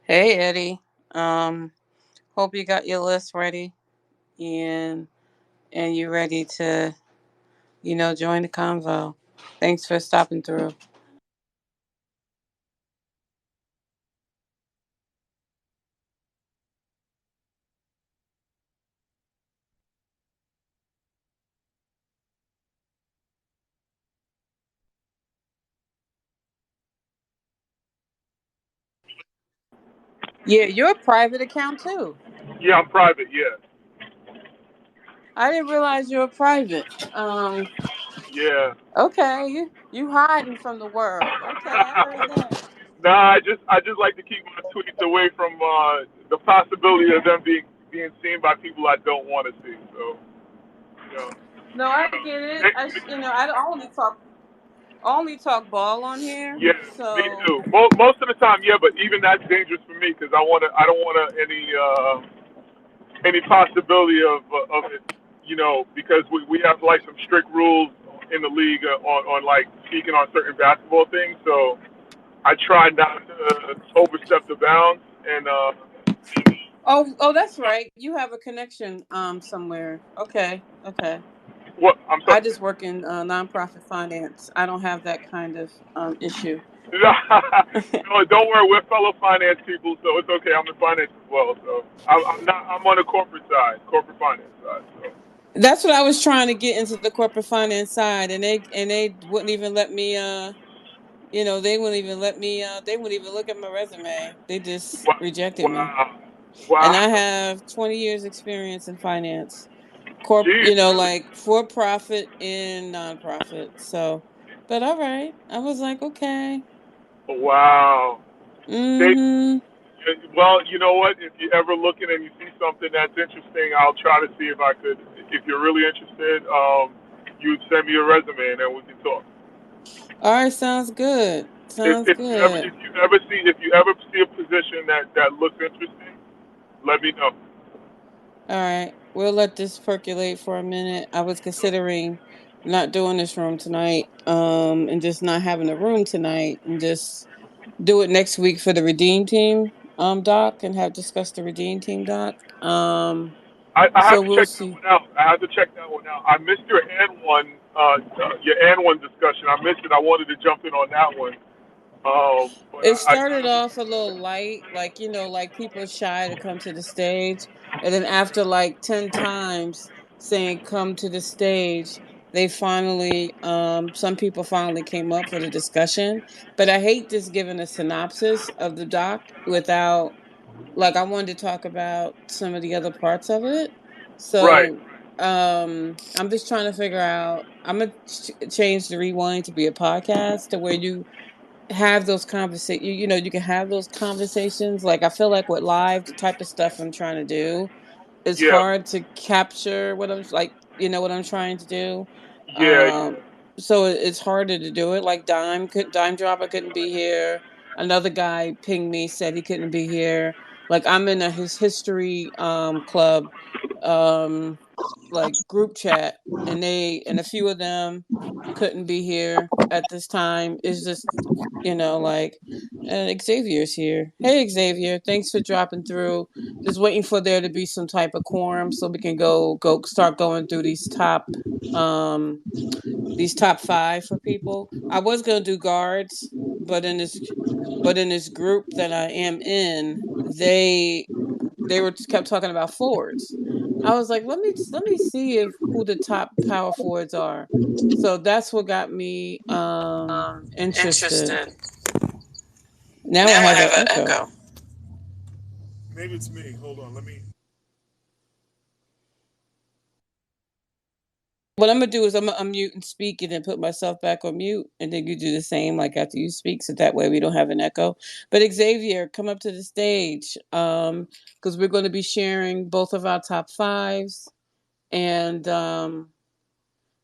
Hey Eddie. Um, Hope you got your list ready and you're ready to, join the convo. Thanks for stopping through. Yeah, you're a private account too. Yeah, I'm private. Yeah, I didn't realize you were private. yeah. Okay, you hiding from the world. Okay, I heard that. Nah, I just like to keep my tweets away from the possibility of them being seen by people I don't want to see. So, you know, No, I get it. they, I don't only talk ball on here. yeah, me So too. Most of the time, yeah, but even that's dangerous for me because I don't want any possibility of it, because we have like some strict rules in the league on like speaking on certain basketball things. So I try not to overstep the bounds. And oh, that's right. You have a connection somewhere. Okay. what I'm I sorry. just work in nonprofit finance. I don't have that kind of issue. No, don't worry. We're fellow finance people, so it's okay. I'm in finance as well. So I'm not. I'm on the corporate side, corporate finance side. So That's what I was trying to get into the corporate finance side, and they wouldn't even let me. They wouldn't even let me. They wouldn't even look at my resume. They just wow, rejected me. wow, And I wow. have 20 years experience in finance, corp. Geez, really? Like for profit and nonprofit. So, but all right. I was like, okay. Wow. They Mm-hmm. well, you know what? If you're ever looking and you see something that's interesting, I'll try to see if I could. If you're really interested, you'd send me a resume and then we can talk. All right. Sounds good. Sounds good. If you ever see a position that looks interesting, let me know. All right, we'll let this percolate for a minute. I was considering not doing this room tonight, and just not having a room tonight, and just do it next week for the Redeem Team, doc, and have discussed the Redeem Team doc. I have So to we'll check that see. one out. I have to check that one out. I missed your and one discussion. I missed it. I wanted to jump in on that one. But It I started gotta. off a little light, like like people shy to come to the stage, and then after like 10 times saying "come to the stage," they finally, some people finally came up for the discussion. But I hate just giving a synopsis of the doc without, like, I wanted to talk about some of the other parts of it. Right. So, I'm just trying to figure out. I'm gonna change the rewind to be a podcast to where you have those conversations. You can have those conversations. Like, I feel like with live, the type of stuff I'm trying to do, it's Yeah. hard to capture what I'm like. What I'm trying to do. Yeah. Um, so it's harder to do it. Like Dime Dropper couldn't be here. Another guy pinged me, said he couldn't be here. Like, I'm in his history club, um, like, group chat, and a few of them couldn't be here at this time. It's just, like, and Xavier's here. Hey Xavier, thanks for dropping through. Just waiting for there to be some type of quorum so we can go start going through um these top five for people. I was gonna do guards, but in this group that I am in, they were kept talking about forwards. I was like, let me see if who the top power forwards are. So that's what got me interested. Interested. Now I Now I have have an an echo. echo. Maybe it's me. Hold on. Let me. What I'm gonna do is I'm gonna unmute and speak, and then put myself back on mute, and then you do the same, like, after you speak, so that way we don't have an echo. But Xavier, come up to the stage, because we're going to be sharing both of our top fives, and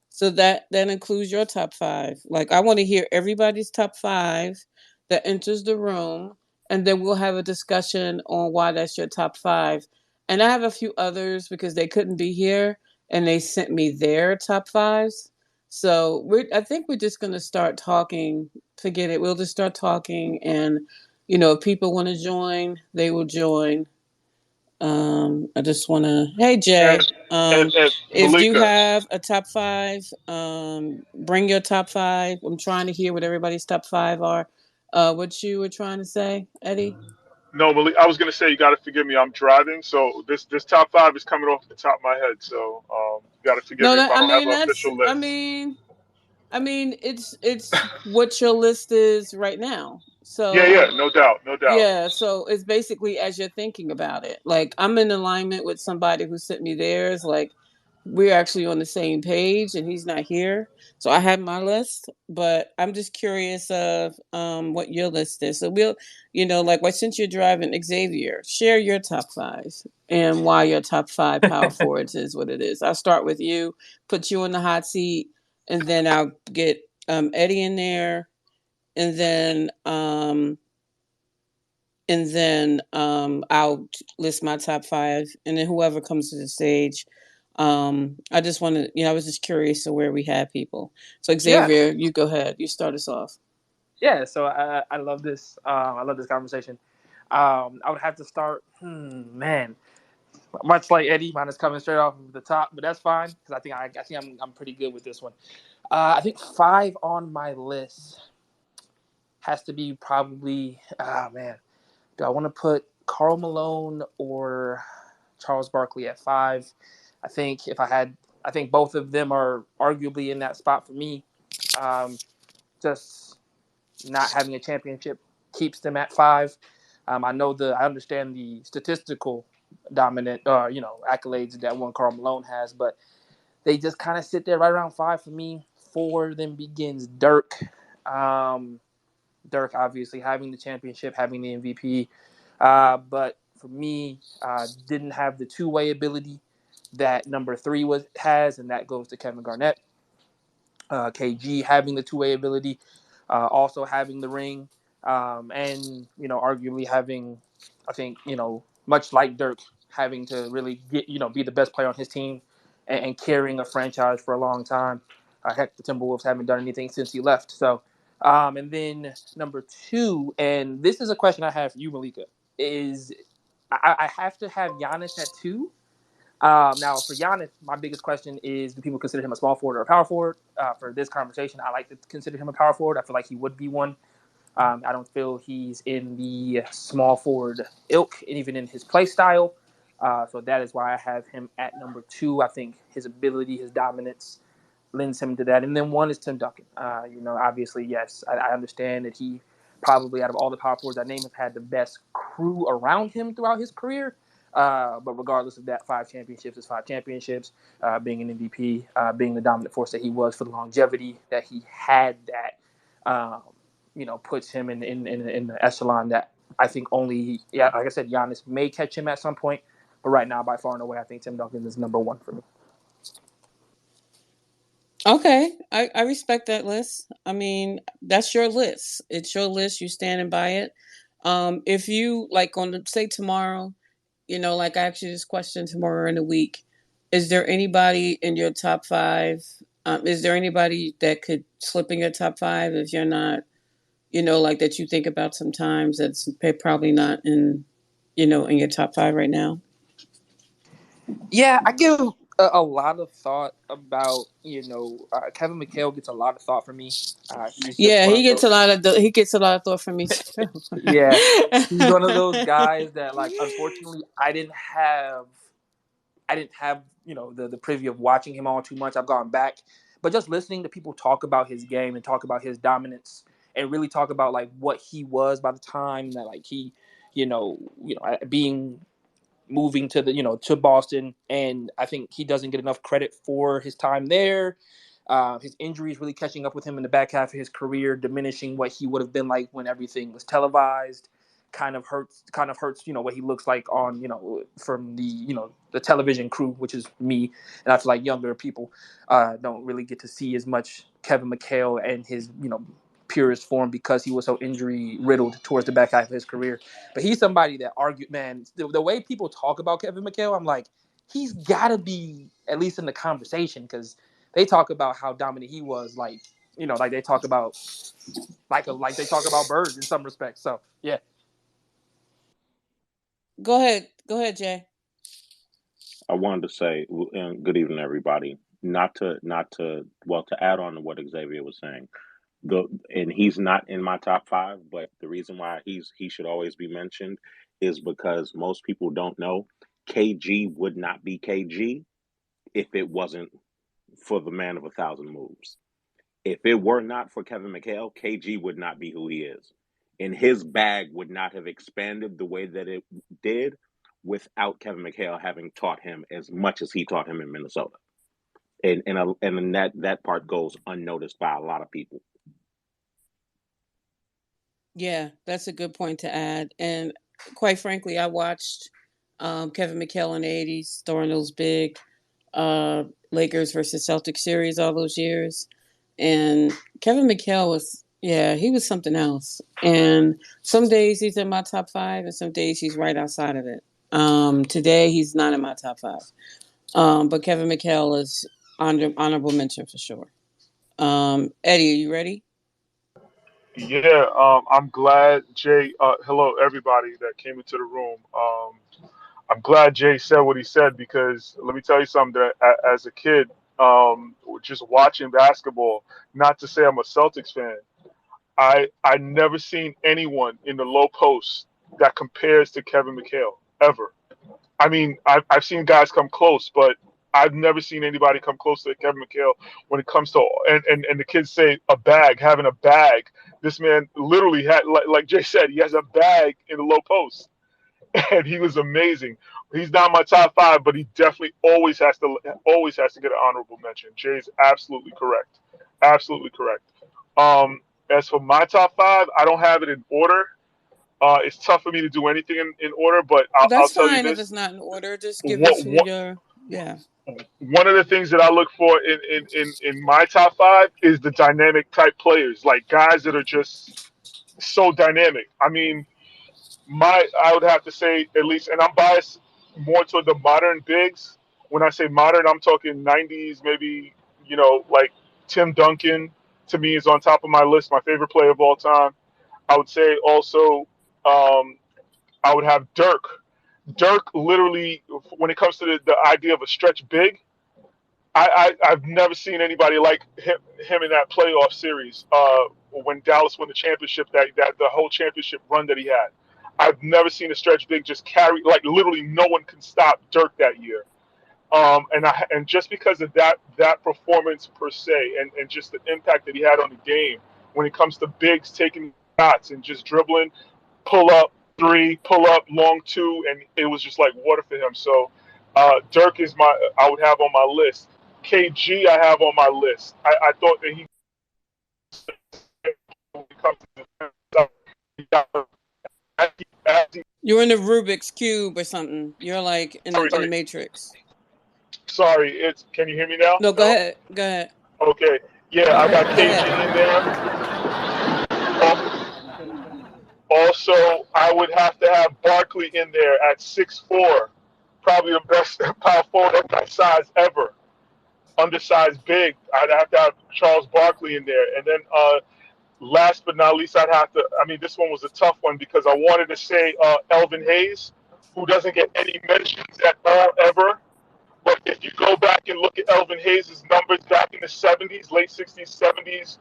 so that includes your top five. Like, I want to hear everybody's top five that enters the room, and then we'll have a discussion on why that's your top five. And I have a few others because they couldn't be here, and they sent me their top fives. So I think we're just gonna start talking. Forget it. We'll just start talking, and if people want to join, they will join. I just want to. Hey And Jay, and if you Malika. have a top five, bring your top five. I'm trying to hear what everybody's top five are. What you were trying to say, Eddie? No, Malika, I was gonna say you got to forgive me. I'm driving, so this top five is coming off the top of my head. So you got to forgive No, me if that I I don't have mean an that's. official I list. mean, it's what your list is right now. Yeah, yeah, So no doubt, no doubt. yeah, so it's basically as you're thinking about it. Like I'm in alignment with somebody who sent me theirs. Like we're actually on the same page, and he's not here. So I have my list, but I'm just curious of what your list is. So we'll, like, why since you're driving, Xavier, share your top five and why your top five power forwards is what it is. I'll start with you, put you in the hot seat, and then I'll get Eddie in there, and then I'll list my top five, and then whoever comes to the stage. I just wanted, I was just curious of where we had people. So Yeah, Xavier, you go ahead. You start us off. yeah. So I love this. I love this conversation. I would have to start. Man, much like Eddie, mine is coming straight off of the top, but that's fine because I think I'm pretty good with this one. I think five on my list has to be probably. Ah man, do I want to put Karl Malone or Charles Barkley at five? I think if I had, I think both of them are arguably in that spot for me. Um, just not having a championship keeps them at five. I understand the statistical dominant, accolades that one Karl Malone has, but they just kind of sit there right around five for me. Four then begins Dirk. Um, Dirk obviously having the championship, having the MVP, but for me, didn't have the two-way ability that number three has, and that goes to Kevin Garnett. KG having the two-way ability, also having the ring, and arguably having, I think much like Dirk, having to really get be the best player on his team and carrying a franchise for a long time. Heck, the Timberwolves haven't done anything since he left. So, and then number two, and this is a question I have for you, Malika, is I have to have Giannis at two. Now, for Giannis, my biggest question is: do people consider him a small forward or a power forward? For this conversation, I like to consider him a power forward. I feel like he would be one. I don't feel he's in the small forward ilk, and even in his play style. So that is why I have him at number two. I think his ability, his dominance, lends him to that. And then one is Tim Duncan. Obviously, yes, I understand that he probably out of all the power forwards I named have had the best crew around him throughout his career. But regardless of that, five championships is five championships. Being an MVP, being the dominant force that he was for the longevity that he had, that puts him in the echelon that I think only, yeah, like I said, Giannis may catch him at some point. But right now, by far and away, I think Tim Duncan is number one for me. Okay, I respect that list. I mean, that's your list. It's your list. You standing by it. If you like on the say tomorrow, like I asked you this question tomorrow in the week, is there anybody in your top five? Is there anybody that could slip in your top five if you're not, like that you think about sometimes that's probably not in your top five right now? Yeah, I give a lot of thought about Kevin McHale gets a lot of thought from me. He's just Yeah, one of those. he gets a lot of thought from me too. Yeah, he's one of those guys that like unfortunately I didn't have the privy of watching him all too much. I've gone back, but just listening to people talk about his game and talk about his dominance and really talk about like what he was by the time that like he being moving to to Boston, and I think he doesn't get enough credit for his time there. His injuries really catching up with him in the back half of his career, diminishing what he would have been like when everything was televised. Kind of hurts. What he looks like on from the television crew, which is me, and I feel like younger people don't really get to see as much Kevin McHale and his purest form because he was so injury riddled towards the back half of his career. But he's somebody that argued, man, the way people talk about Kevin McHale, I'm like, he's got to be at least in the conversation because they talk about how dominant he was, like, like they talk about like they talk about birds in some respects. So yeah. Go ahead, Jay. I wanted to say, good evening, everybody. Well, to add on to what Xavier was saying, and he's not in my top five, but the reason why he should always be mentioned is because most people don't know KG would not be KG if it wasn't for the man of a thousand moves. If it were not for Kevin McHale, KG would not be who he is. And his bag would not have expanded the way that it did without Kevin McHale having taught him as much as he taught him in Minnesota. And that part goes unnoticed by a lot of people. Yeah, that's a good point to add. And quite frankly, I watched Kevin McHale in the '80s throwing those big Lakers versus Celtics series all those years, and Kevin McHale was, yeah, he was something else. And some days he's in my top five, and some days he's right outside of it. Today he's not in my top five, but Kevin McHale is honorable mention for sure. Eddie, are you ready? Yeah, I'm glad Jay. Hello, everybody that came into the room. I'm glad Jay said what he said because let me tell you something. That as a kid, just watching basketball, not to say I'm a Celtics fan, I never seen anyone in the low post that compares to Kevin McHale ever. I mean, I've seen guys come close, but I've never seen anybody come close to Kevin McHale when it comes to and the kids say a bag, having a bag. This man literally had, like Jay said, he has a bag in the low post, and he was amazing. He's not my top five, but he definitely always has to get an honorable mention. Jay's absolutely correct, absolutely correct. As for my top five, I don't have it in order. It's tough for me to do anything in order, but I'll That's tell you fine if it's this: not in order. Just give us one, who one, your, yeah. one of the things that I look for in my top five is the dynamic type players, like guys that are just so dynamic. I mean, I would have to say at least, and I'm biased more toward the modern bigs. When I say modern, I'm talking 90s, maybe, like Tim Duncan to me is on top of my list, my favorite player of all time. I would say also um, I would have Dirk. Dirk literally, when it comes to the idea of a stretch big, I've never seen anybody like him in that playoff series when Dallas won the championship, that the whole championship run that he had. I've never seen a stretch big just carry, like literally no one can stop Dirk that year. And just because of that performance per se, and just the impact that he had on the game when it comes to bigs taking shots and just dribbling, pull up three, pull up long two, and it was just like water for him. So Dirk is I would have on my list. KG I have on my list. I thought that he You're in the Rubik's cube or something. You're like in the sorry, Matrix. sorry. It's Can you hear me now? No, go No. ahead. Go ahead. Okay. Yeah, I got Go KG ahead. in there. Also, I would have to have Barkley in there at 6'4", probably the best power forward of that size ever. Undersized big. I'd have to have Charles Barkley in there. And then last but not least, I'd have to, I mean, this one was a tough one because I wanted to say Elvin Hayes, who doesn't get any mentions at all ever. But if you go back and look at Elvin Hayes' numbers back in the 70s, late 60s, 70s,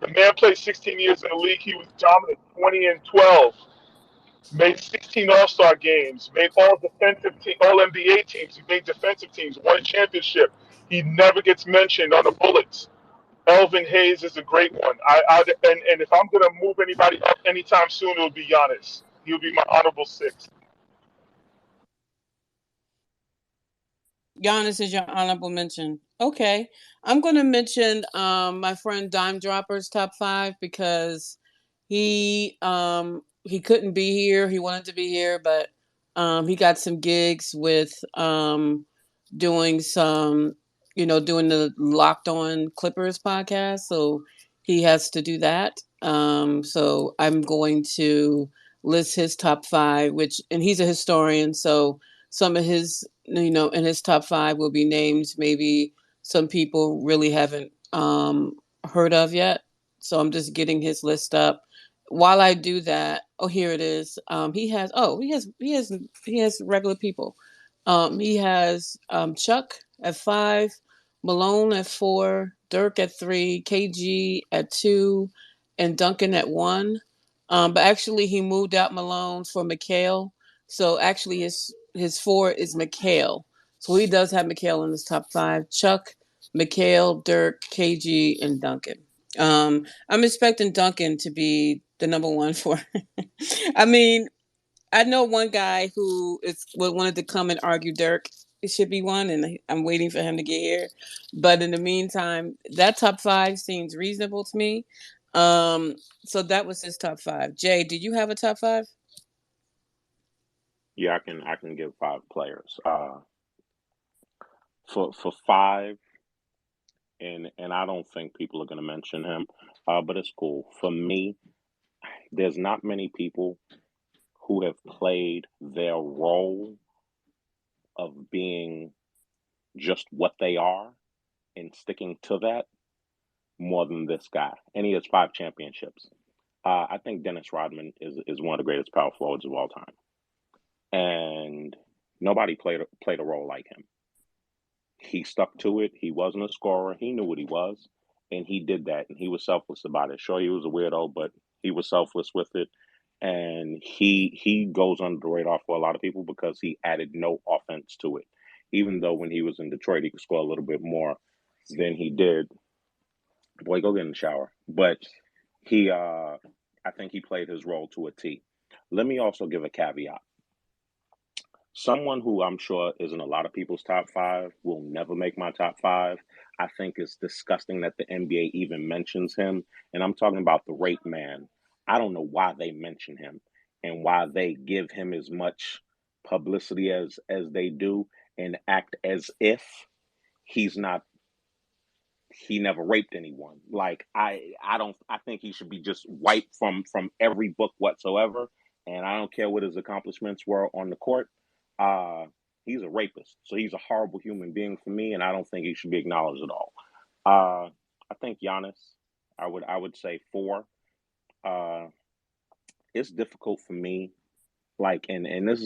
the man played 16 years in the league. He was dominant, 20 and 12. Made 16 All-Star games. Made all defensive, all NBA teams. He made defensive teams. Won a championship. He never gets mentioned on the Bullets. Elvin Hayes is a great one. And if I'm gonna move anybody up anytime soon, it would be Giannis. He would be my honorable six. Giannis is your honorable mention. Okay. I'm going to mention my friend Dime Dropper's top five because he couldn't be here. He wanted to be here, but he got some gigs with doing some, doing the Locked On Clippers podcast. So he has to do that. So I'm going to list his top five, and he's a historian. So some of his, in his top five will be names maybe some people really haven't heard of yet. So I'm just getting his list up. while I do that, oh, here it is. He has regular people. He has Chuck at 5, Malone at 4, Dirk at 3, KG at 2, and Duncan at 1. But actually, he moved out Malone for Mchale. So actually, his 4 is Mchale. So he does have Mchale in his top 5. Chuck, Mchale, Dirk, KG, and Duncan. I'm expecting Duncan to be the number one for. I mean, I know one guy who wanted to come and argue Dirk. It should be one, and I'm waiting for him to get here. But in the meantime, that top 5 seems reasonable to me. So that was his top 5. Jay, do you have a top 5? Yeah, I can give 5 players. For 5, and I don't think people are going to mention him, but it's cool. For me, there's not many people who have played their role of being just what they are and sticking to that more than this guy. And he has 5 championships. I think Dennis Rodman is one of the greatest power forwards of all time, and nobody played a role like him. He stuck to it. He wasn't a scorer. He knew what he was, and he did that, and he was selfless about it. Sure, he was a weirdo, but he was selfless with it, and he goes under the radar for a lot of people because he added no offense to it. Even though when he was in Detroit, he could score a little bit more than he did. Boy, go get in the shower. But I think he played his role to a T. Let me also give a caveat. Someone who I'm sure is in a lot of people's top 5 will never make my top 5. I think it's disgusting that the NBA even mentions him. And I'm talking about the rape man. I don't know why they mention him and why they give him as much publicity as they do and act as if he's not he never raped anyone. Like I think he should be just wiped from every book whatsoever. And I don't care what his accomplishments were on the court. Uh, he's a rapist, so he's a horrible human being for me, and I don't think he should be acknowledged at all. I think Giannis, I would say 4. Uh, it's difficult for me. Like, and this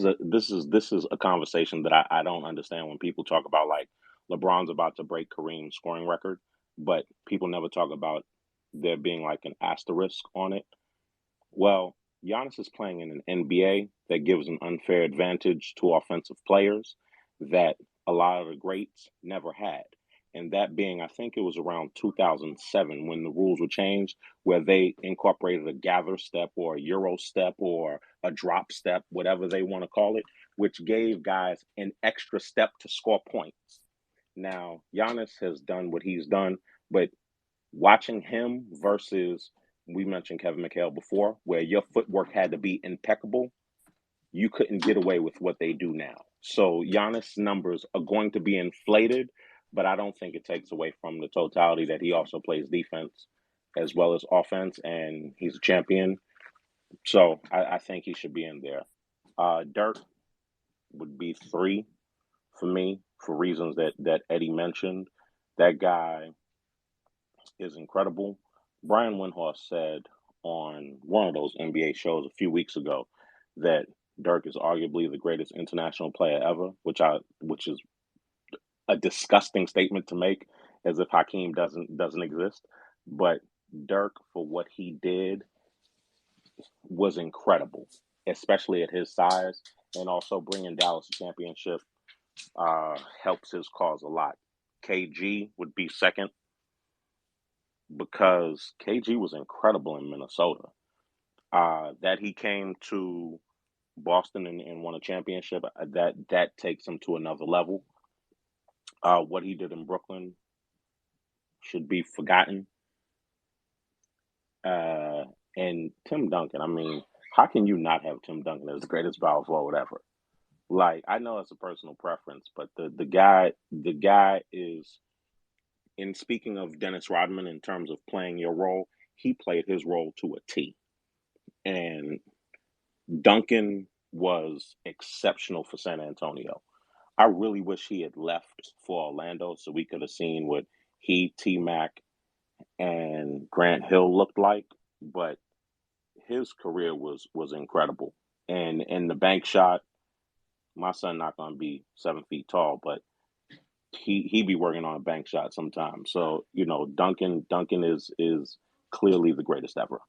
is a conversation that I don't understand when people talk about like LeBron's about to break Kareem's scoring record, but people never talk about there being like an asterisk on it. Well, Giannis is playing in an NBA that gives an unfair advantage to offensive players that a lot of the greats never had. And that being, I think it was around 2007 when the rules were changed, where they incorporated a gather step or a Euro step or a drop step, whatever they want to call it, which gave guys an extra step to score points. Now, Giannis has done what he's done, but watching him versus we mentioned Kevin Mchale before, where your footwork had to be impeccable, you couldn't get away with what they do now. So Giannis' numbers are going to be inflated, but I don't think it takes away from the totality that he also plays defense as well as offense, and he's a champion. So I think he should be in there. Dirk would be 3 for me for reasons that Eddie mentioned. That guy is incredible. Brian Windhorst said on one of those NBA shows a few weeks ago that Dirk is arguably the greatest international player ever, which is a disgusting statement to make, as if Hakeem doesn't exist. But Dirk, for what he did, was incredible, especially at his size, and also bringing Dallas a championship helps his cause a lot. KG would be second because KG was incredible in Minnesota. That he came to Boston and won a championship, that takes him to another level. What he did in Brooklyn should be forgotten. And Tim Duncan, I mean, how can you not have Tim Duncan as the greatest power forward ever? Like, I know it's a personal preference, but the guy is. In speaking of Dennis Rodman in terms of playing your role, he played his role to a T. And Duncan was exceptional for San Antonio. I really wish he had left for Orlando so we could have seen what he, T Mac, and Grant Hill looked like. But his career was incredible. And the bank shot, my son not gonna be 7 feet tall, but he be working on a bank shot sometimes. So Duncan is clearly the greatest ever.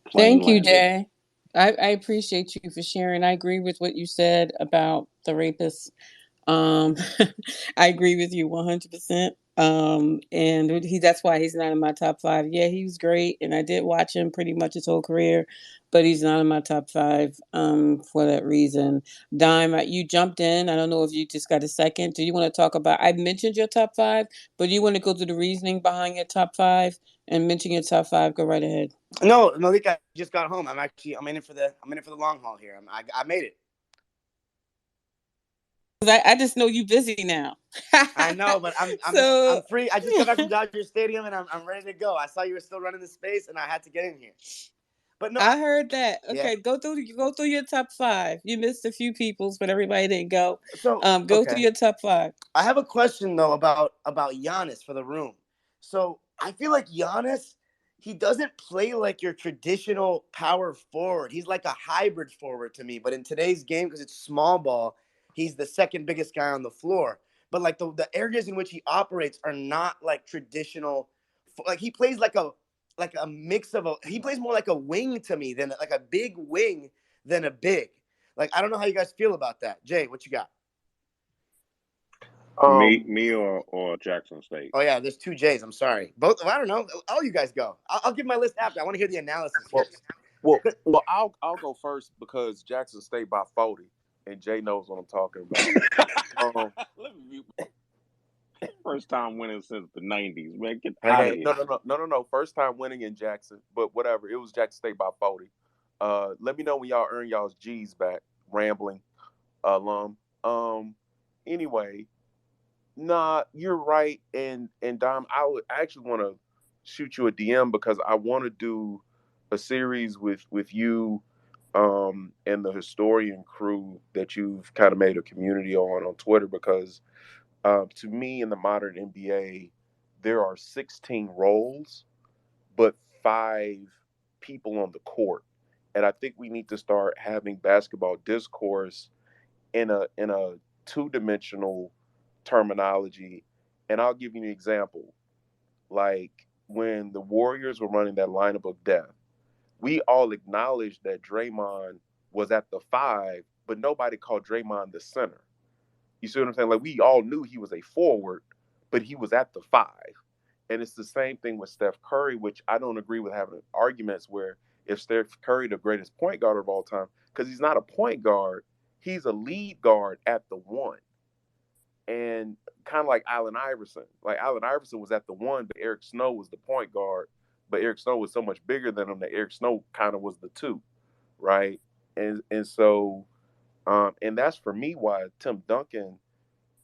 Plain Thank you, language. Jay. I appreciate you for sharing. I agree with what you said about the rapist. Um, I agree with you 100%. And that's why he's not in my top five. Yeah, he was great, and I did watch him pretty much his whole career, but he's not in my top five. For that reason, Dime, you jumped in. I don't know if you just got a second. Do you want to talk about? I mentioned your top five, but do you want to go through the reasoning behind your top five and mention your top five? Go right ahead. No, Malik, I just got home. I'm in it for the long haul here. I made it. I just know you busy now. I know, but I'm So free. I just got back from Dodger Stadium and I'm ready to go. I saw you were still running the space and I had to get in here. But no, I heard that. yeah. Okay, go through your top five. You missed a few people's, but everybody didn't go. So Go through okay, your top five. I have a question though about Giannis for the room. So I feel like Giannis, he doesn't play like your traditional power forward. He's like a hybrid forward to me. But in today's game, because it's small ball, he's the second biggest guy on the floor. But like the areas in which he operates are not like traditional. Like he plays like a mix of he plays more like a wing to me than like a big wing than a big. Like I don't know how you guys feel about that. Jay, what you got? Me or Jackson State. Oh yeah, there's two J's. I'm sorry. Both. I don't know. All you guys go. I'll give my list after. I want to hear the analysis first. Well, I'll go first because Jackson State by 40, and Jay knows what I'm talking about. First time winning since the '90s, man. Get out of Hey, here. no. First time winning in Jackson, but whatever. It was Jackson State by 40. Let me know when y'all earn y'all's G's back. Rambling alum. Anyway, nah, you're right. And Dom, I would actually want to shoot you a DM because I want to do a series with you, and the historian crew that you've kind of made a community on Twitter because. To me, in the modern NBA, there are 16 roles, but 5 people on the court, and I think we need to start having basketball discourse in a two-dimensional terminology. And I'll give you an example. Like when the Warriors were running that lineup of death, we all acknowledged that Draymond was at the 5, but nobody called Draymond the center. You see what I'm saying? Like we all knew he was a forward, but he was at the 5. And it's the same thing with Steph Curry, which I don't agree with having arguments where if Steph Curry the greatest point guard of all time, because he's not a point guard, he's a lead guard at the 1. And kind of like Allen Iverson. Like Allen Iverson was at the 1, but Eric Snow was the point guard. But Eric Snow was so much bigger than him that Eric Snow kind of was the 2, right? And so and that's for me why Tim Duncan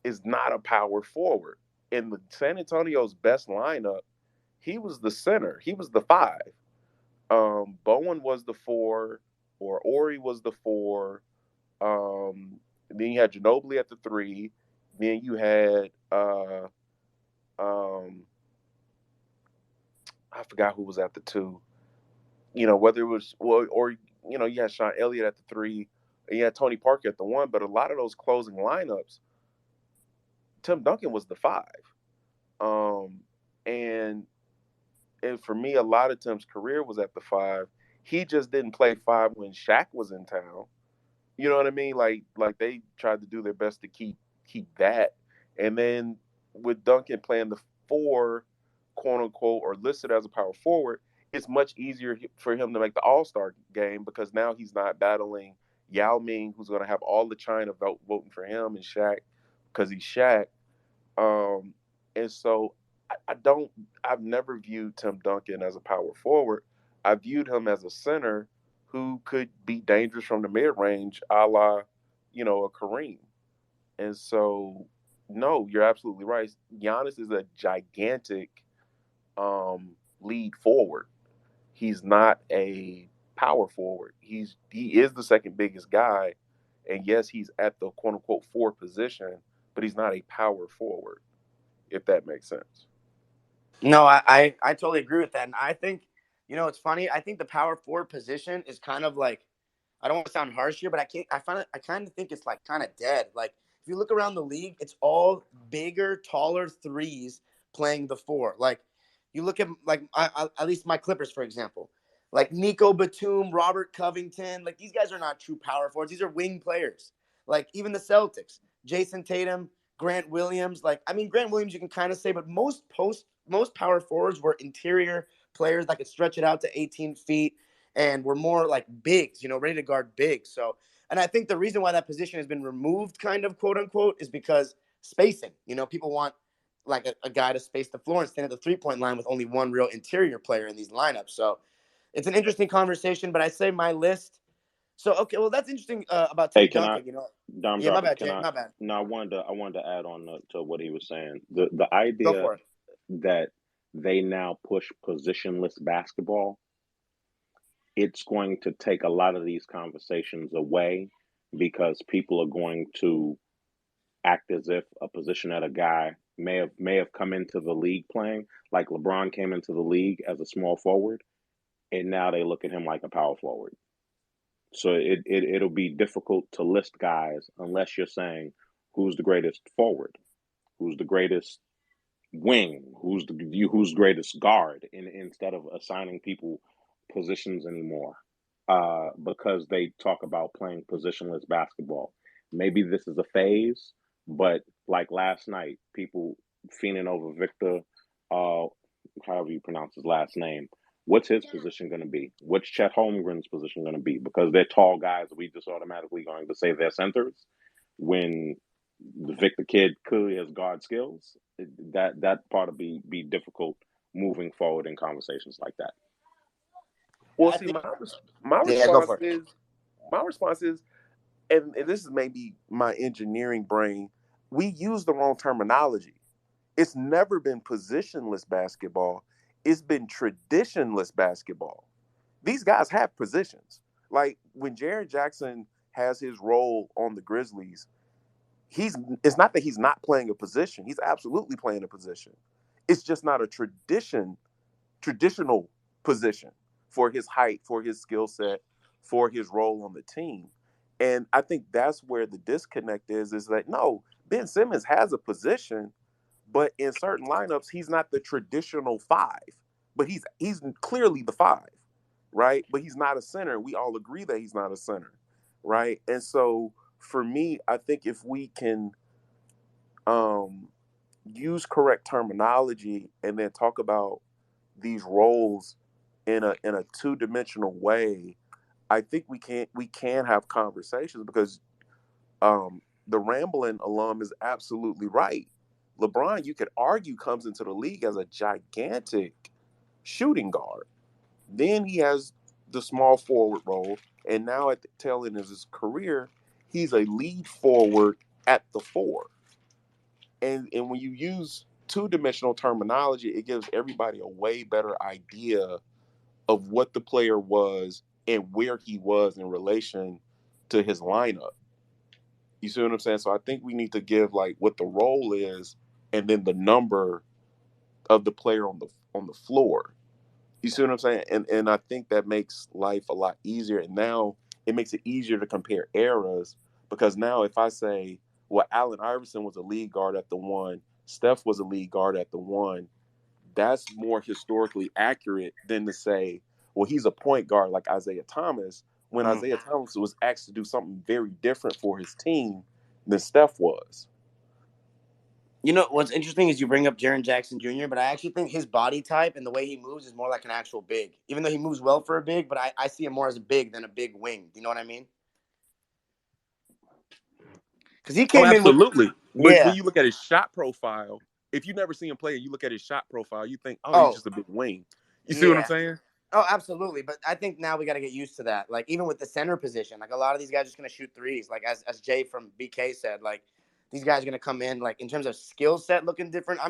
is not a power forward. In the San Antonio's best lineup, he was the center. He was the 5. Bowen was the 4, or Ori was the 4. Then you had Ginobili at the 3. Then you had I forgot who was at the 2. Whether it was or you had Sean Elliott at the 3, and you had Tony Parker at the 1. But a lot of those closing lineups, Tim Duncan was the 5. And for me, a lot of Tim's career was at the 5. He just didn't play 5 when Shaq was in town. You know what I mean? Like they tried to do their best to keep that. And then with Duncan playing the 4, quote unquote, or listed as a power forward, it's much easier for him to make the All-Star game because now he's not battling Yao Ming, who's going to have all the China voting for him, and Shaq because he's Shaq. And so I've never viewed Tim Duncan as a power forward. I viewed him as a center who could be dangerous from the mid-range, a la, a Kareem. And so, no, you're absolutely right. Giannis is a gigantic lead forward. He's not a power forward. He is the second biggest guy. And yes, he's at the quote unquote 4 position, but he's not a power forward, if that makes sense. No, I totally agree with that. And I think You know, it's funny. I think the power forward position is kind of like, I don't want to sound harsh here, but I kind of think it's like kind of dead. Like if you look around the league, it's all bigger, taller threes playing the four. Like you look at like at least my Clippers, for example, like Nico Batum, Robert Covington. Like these guys are not true power forwards. These are wing players. Like even the Celtics, Jason Tatum, Grant Williams. Like I mean, Grant Williams you can kind of say, but most power forwards were interior players that could stretch it out to 18 feet and we're more like bigs, you know, ready to guard bigs. So, and I think the reason why that position has been removed, kind of quote unquote, is because spacing. You know, people want like a guy to space the floor and stand at the 3-point line with only one real interior player in these lineups. So, it's an interesting conversation. But I say my list. So, okay, well, that's interesting about Hey, Tim can I, Duncan. You know, Dom yeah, my Dropper? bad, Can Jay, I? my bad. No, I wanted to add on to what he was saying. The Go idea for it. that they now push positionless basketball, it's going to take a lot of these conversations away because people are going to act as if a position that a guy may have come into the league playing, like LeBron came into the league as a small forward, and now they look at him like a power forward. So it'll be difficult to list guys unless you're saying who's the greatest forward, who's the greatest wing, who's greatest guard, instead of assigning people positions anymore, because they talk about playing positionless basketball. Maybe this is a phase, but like last night, people fiending over Victor, uh, however you pronounce his last name. What's his position going to be? What's Chet Holmgren's position going to be? Because they're tall guys, we just automatically going to say they're centers when the Victor kid clearly has guard skills. That part will be difficult moving forward in conversations like that. Well, I see, think, my yeah, go response for it. is my response is, and this is maybe my engineering brain. We use the wrong terminology. It's never been positionless basketball. It's been traditionless basketball. These guys have positions. Like when Jaren Jackson has his role on the Grizzlies, it's not that he's not playing a position. He's absolutely playing a position. It's just not a traditional position for his height, for his skill set, for his role on the team. And I think that's where the disconnect is that no, Ben Simmons has a position, but in certain lineups, he's not the traditional five. But he's clearly the five, right? But he's not a center. We all agree that he's not a center, right? And so for me, I think if we can um, use correct terminology and then talk about these roles in a two-dimensional way, I think we can have conversations because the Rambling alum is absolutely right. LeBron, you could argue, comes into the league as a gigantic shooting guard. Then he has the small forward role, and now at the tail end of his career, he's a lead forward at the four. And when you use two-dimensional terminology, it gives everybody a way better idea of what the player was and where he was in relation to his lineup. You see what I'm saying? So I think we need to give like what the role is and then the number of the player on the floor. You see what I'm saying? And I think that makes life a lot easier. And now it makes it easier to compare eras because now if I say, well, Allen Iverson was a lead guard at the one, Steph was a lead guard at the one, that's more historically accurate than to say, well, he's a point guard like Isaiah Thomas, when Mhm. Isaiah Thomas was asked to do something very different for his team than Steph was. You know what's interesting is you bring up Jaren Jackson Jr., but I actually think his body type and the way he moves is more like an actual big. Even though he moves well for a big, but I see him more as a big than a big wing. Do you know what I mean? Because he Oh, came in with, absolutely. But when yeah. you look at his shot profile, if you never see him play and you look at his shot profile, you think, oh, he's Oh, just a big wing. You see what I'm yeah. saying? Oh, absolutely. But I think now we got to get used to that. Like even with the center position, like a lot of these guys are just gonna shoot threes. Like as Jay from BK said, like these guys are gonna come in like in terms of skill set looking different.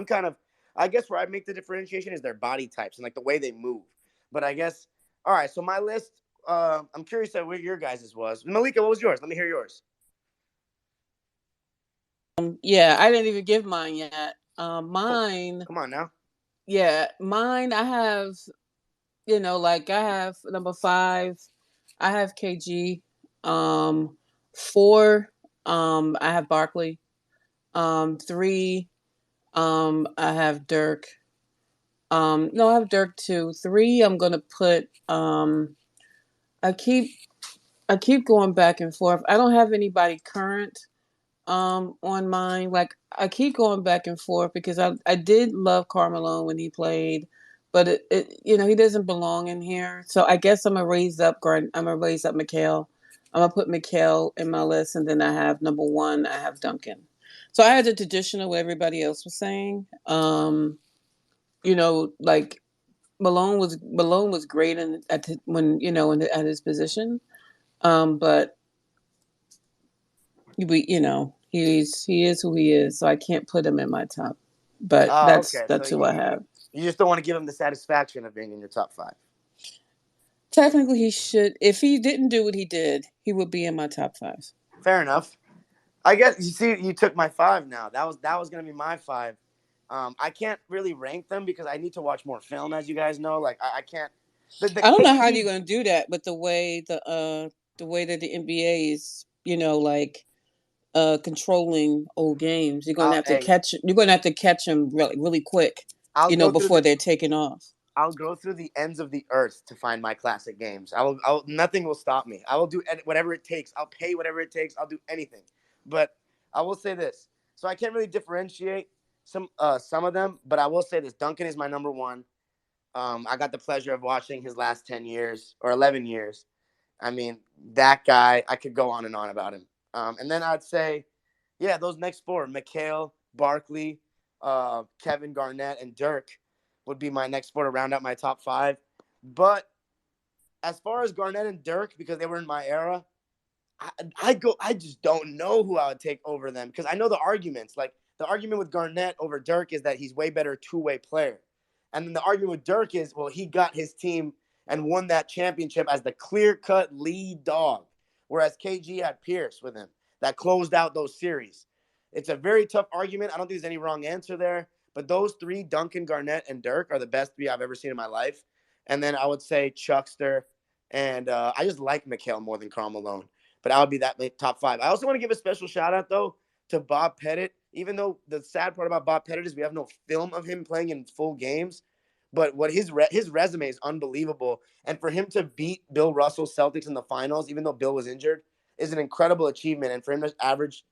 I guess where I make the differentiation is their body types and like the way they move. But I guess all right. So my list, I'm curious at where your guys' was. Malika, what was yours? Let me hear yours. Yeah, I didn't even give mine yet. Oh, Mine, come on now. yeah, mine. I have like I have number 5, I have KG. 4, I have Barkley. 3, I have Dirk. No, I have Dirk too. 3, I'm gonna put. I keep I keep going back and forth. I don't have anybody current on mine. Like I keep going back and forth because I did love Karl Malone when he played, but he doesn't belong in here. So I guess I'm gonna raise up Mchale. I'm gonna put Mchale in my list, and then I have number 1. I have Duncan. So I had the traditional what everybody else was saying. Like Malone was great at his position. But he is who he is, so I can't put him in my top. But Oh, that's okay. So that's who I have. you just don't want to give him the satisfaction of being in your top 5. Technically, he should. If he didn't do what he did, he would be in my top 5. Fair enough. I guess you see, you took my 5 now. That was gonna be my 5. I can't really rank them because I need to watch more film, as you guys know. Like I can't. The I don't know how you're KD. going to do that, but the way that the NBA is, controlling old games, Hey, you're going to have to catch them really really quick, I'll go through before the they're taken off. I'll go through the ends of the earth to find my classic games. I will. Nothing will stop me. I will do whatever it takes. I'll pay whatever it takes. I'll do anything. But I will say this. So I can't really differentiate some of them, but I will say this: Duncan is my number 1. I got the pleasure of watching his last 10 years or 11 years. I mean, that guy. I could go on and on about him. And then I'd say, yeah, those next 4: Mchale, Barkley, Kevin Garnett, and Dirk would be my next 4 to round out my top 5. But as far as Garnett and Dirk, because they were in my era, I just don't know who I would take over them because I know the arguments. Like the argument with Garnett over Dirk is that he's way better two-way player. And then the argument with Dirk is, well, he got his team and won that championship as the clear-cut lead dog, whereas KG had Pierce with him that closed out those series. It's a very tough argument. I don't think there's any wrong answer there. But those 3, Duncan, Garnett, and Dirk, are the best 3 I've ever seen in my life. And then I would say Chuckster, and I just like Mchale more than Karl Malone. But I would be that top 5. I also want to give a special shout out, though, to Bob Pettit. Even though the sad part about Bob Pettit is we have no film of him playing in full games, but what his resume is unbelievable. And for him to beat Bill Russell's Celtics in the finals, even though Bill was injured, is an incredible achievement. And for him to not average,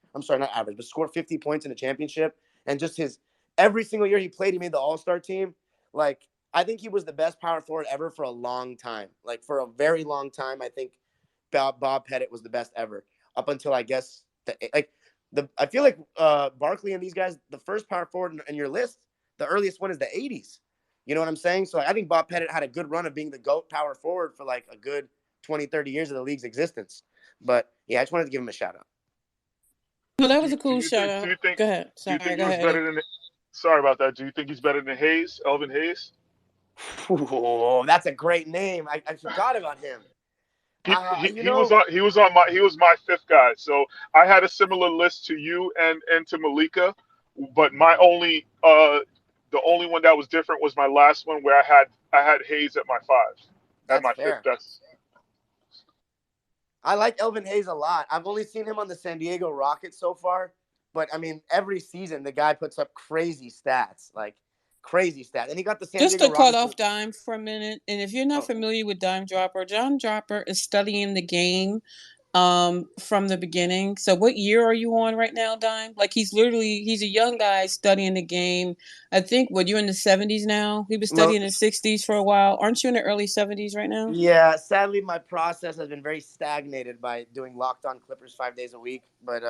but score 50 points in a championship, and just his every single year he played, he made the All-Star team. Like, I think he was the best power forward ever for a long time. Like, for a very long time, I think Bob Pettit was the best ever. Up until, I guess, I feel like Barkley and these guys, the first power forward in your list, the earliest one is the 80s. You know what I'm saying? So I think Bob Pettit had a good run of being the GOAT power forward for like a good 20, 30 years of the league's existence. But, yeah, I just wanted to give him a shout-out. No, that Do, was a do cool you shout think? Do out. you think? Go ahead. Do you Sorry, think go he was ahead, Eddie. better than? Sorry about that. Do you think he's better than Hayes, Elvin Hayes? Oh, that's a great name. I forgot about him. He was my 5th guy. So I had a similar list to you and to Malika, but my only the only one that was different was my last one where I had Hayes at my 5, at That's my 5th. fair. I like Elvin Hayes a lot. I've only seen him on the San Diego Rockets so far, but I mean, every season the guy puts up crazy stats, like crazy stats. And he got the San Just Diego to cut Rockets. off Dime for a minute, and if you're not Oh, familiar with Dime Dropper, Dime Dropper is studying the game from the beginning. So what year are you on right now, Dime? Like he's a young guy studying the game. I think you're in the 70s now. He was no, studying in the 60s for a while. Aren't you in the early 70s right now? yeah, sadly, my process has been very stagnated by doing Locked On Clippers 5 days a week. But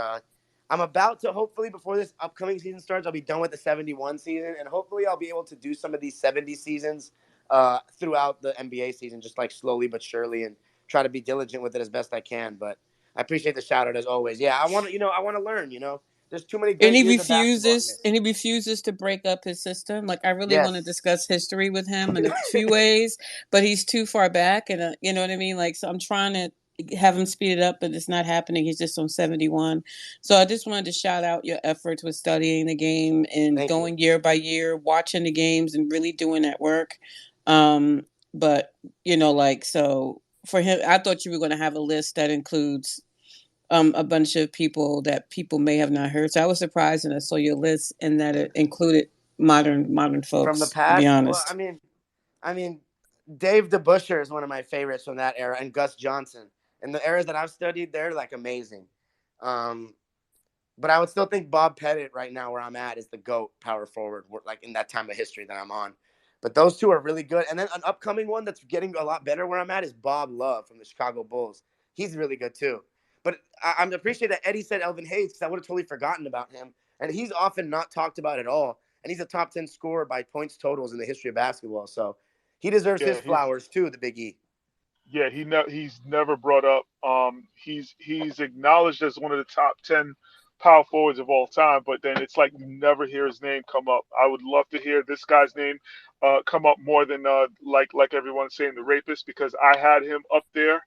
I'm about to, hopefully, before this upcoming season starts, I'll be done with the 71 season. And hopefully I'll be able to do some of these 70 seasons throughout the NBA season, just like slowly but surely, and try to be diligent with it as best I can. But I appreciate the shout out as always. Yeah, I want to learn, There's too many And great years of basketball to miss. he refuses to break up his system. Like I really want to Yes. discuss history with him in a few ways, but he's too far back, and you know what I mean. Like so, I'm trying to have him speed it up, but it's not happening. He's just on 71. So I just wanted to shout out your efforts with studying the game and Thank you. going year by year, watching the games, and really doing that work. Um, But like, so for him, I thought you were going to have a list that includes a bunch of people that people may have not heard. So I was surprised when I saw your list and that it included modern From the folks. To be past, well, honest. I mean, Dave DeBuscher is one of my favorites from that era, and Gus Johnson. And the eras that I've studied, they're like amazing. Um, but I would still think Bob Pettit right now, where I'm at, is the GOAT power forward, like in that time of history that I'm on. But those two are really good. And then an upcoming one that's getting a lot better where I'm at is Bob Love from the Chicago Bulls. He's really good too. But I appreciate that Eddie said Elvin Hayes because I would have totally forgotten about him. And he's often not talked about at all. And he's a top 10 scorer by points totals in the history of basketball. So he deserves Yeah, his flowers too, the Big E. he's never brought up. He's acknowledged as one of the top 10 power forwards of all time, but then it's like you never hear his name come up. I would love to hear this guy's name come up more than like everyone's saying the rapist, because I had him up there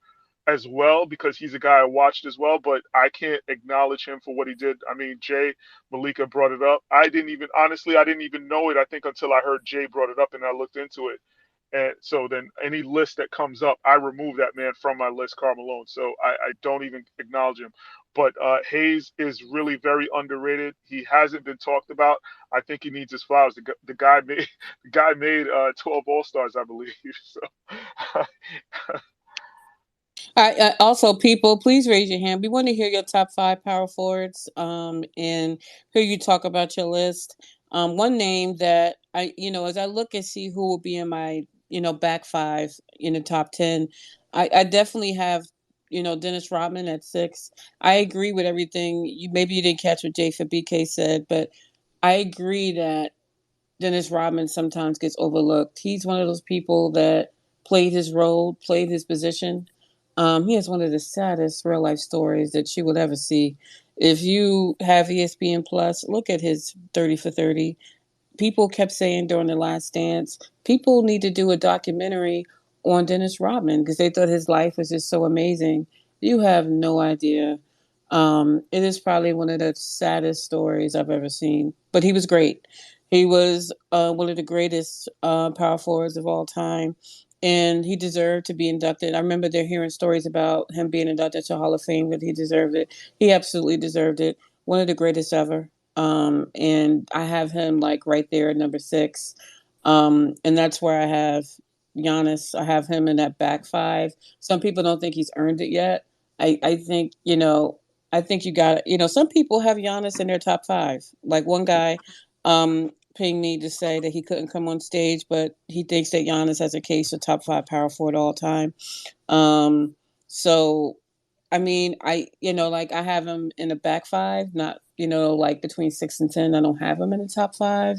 as well because he's a guy I watched as well, but I can't acknowledge him for what he did. I mean, Jay Malika brought it up. I didn't even know it, I think, until I heard Jay brought it up and I looked into it. And so then any list that comes up, I remove that man from my list, Karl Malone. So I don't even acknowledge him. But Hayes is really very underrated. He hasn't been talked about. I think he needs his flowers. The guy made the guy made 12 All Stars, I believe. So Also, people, please raise your hand. We want to hear your top five power forwards, and hear you talk about your list. One name that as I look and see who will be in my, back five in the top 10, I definitely have, Dennis Rodman at 6. I agree with everything. Maybe you didn't catch what Jay for BK said, but I agree that Dennis Rodman sometimes gets overlooked. He's one of those people that played his role, played his position. He has one of the saddest real life stories that you will ever see. If you have ESPN Plus, look at his 30 for 30. People kept saying during the last dance, people need to do a documentary on Dennis Rodman because they thought his life was just so amazing. You have no idea. It is probably one of the saddest stories I've ever seen, but he was great. He was one of the greatest power forwards of all time, and he deserved to be inducted. I remember they're hearing stories about him being inducted to Hall of Fame, but he deserved it. He absolutely deserved it. One of the greatest ever. And I have him like right there at number 6. And that's where I have Giannis. I have him in that back 5. Some people don't think he's earned it yet. I think, I think you got, some people have Giannis in their top 5. Like one guy pinged me to say that he couldn't come on stage, but he thinks that Giannis has a case for top 5 power forward all time. Um, so I mean, like I have him in the back 5, not, like between 6 and 10. I don't have him in the top 5.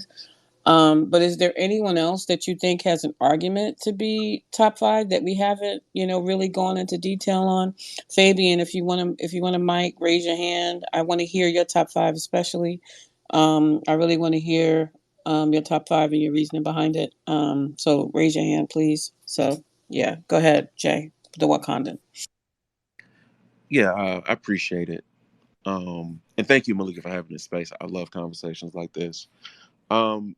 But is there anyone else that you think has an argument to be top 5 that we haven't, really gone into detail on? Fabian, if you want to mic, raise your hand. I want to hear your top 5, especially. I really want to hear your top 5 and your reasoning behind it. So raise your hand, please. So yeah, go ahead, Jay, the Wakandan. Yeah, I appreciate it. And thank you, Malika, for having this space. I love conversations like this. Um,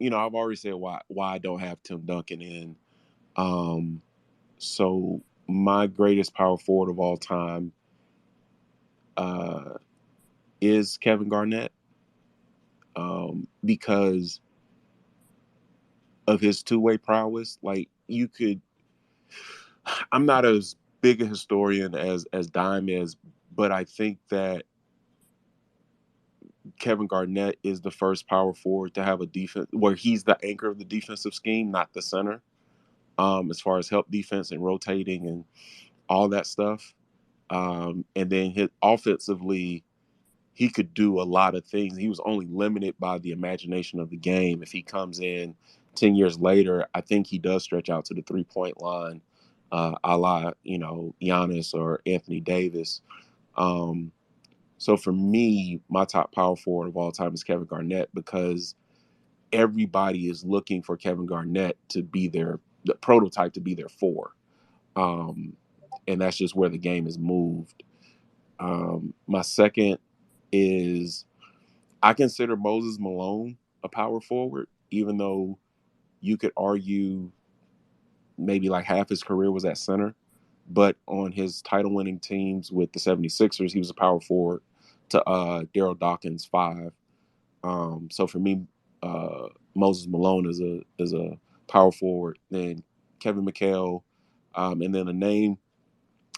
I've already said why I don't have Tim Duncan in. Um, so my greatest power forward of all time uh, is Kevin Garnett, because of his two-way prowess. Like I'm not as big a historian as Dime is, but I think that Kevin Garnett is the first power forward to have a defense where he's the anchor of the defensive scheme, not the center. As far as help defense and rotating and all that stuff. And then offensively, he could do a lot of things. He was only limited by the imagination of the game. If he comes in 10 years later, I think he does stretch out to the 3-point line, a la, Giannis or Anthony Davis. So for me, my top power forward of all time is Kevin Garnett because everybody is looking for Kevin Garnett to be the prototype to be their 4. And that's just where the game has moved. My second is I consider Moses Malone a power forward, even though you could argue maybe like half his career was at center. But on his title-winning teams with the 76ers, he was a power forward to Daryl Dawkins' 5. So for me, Moses Malone is a power forward. Then Kevin Mchale, and then a name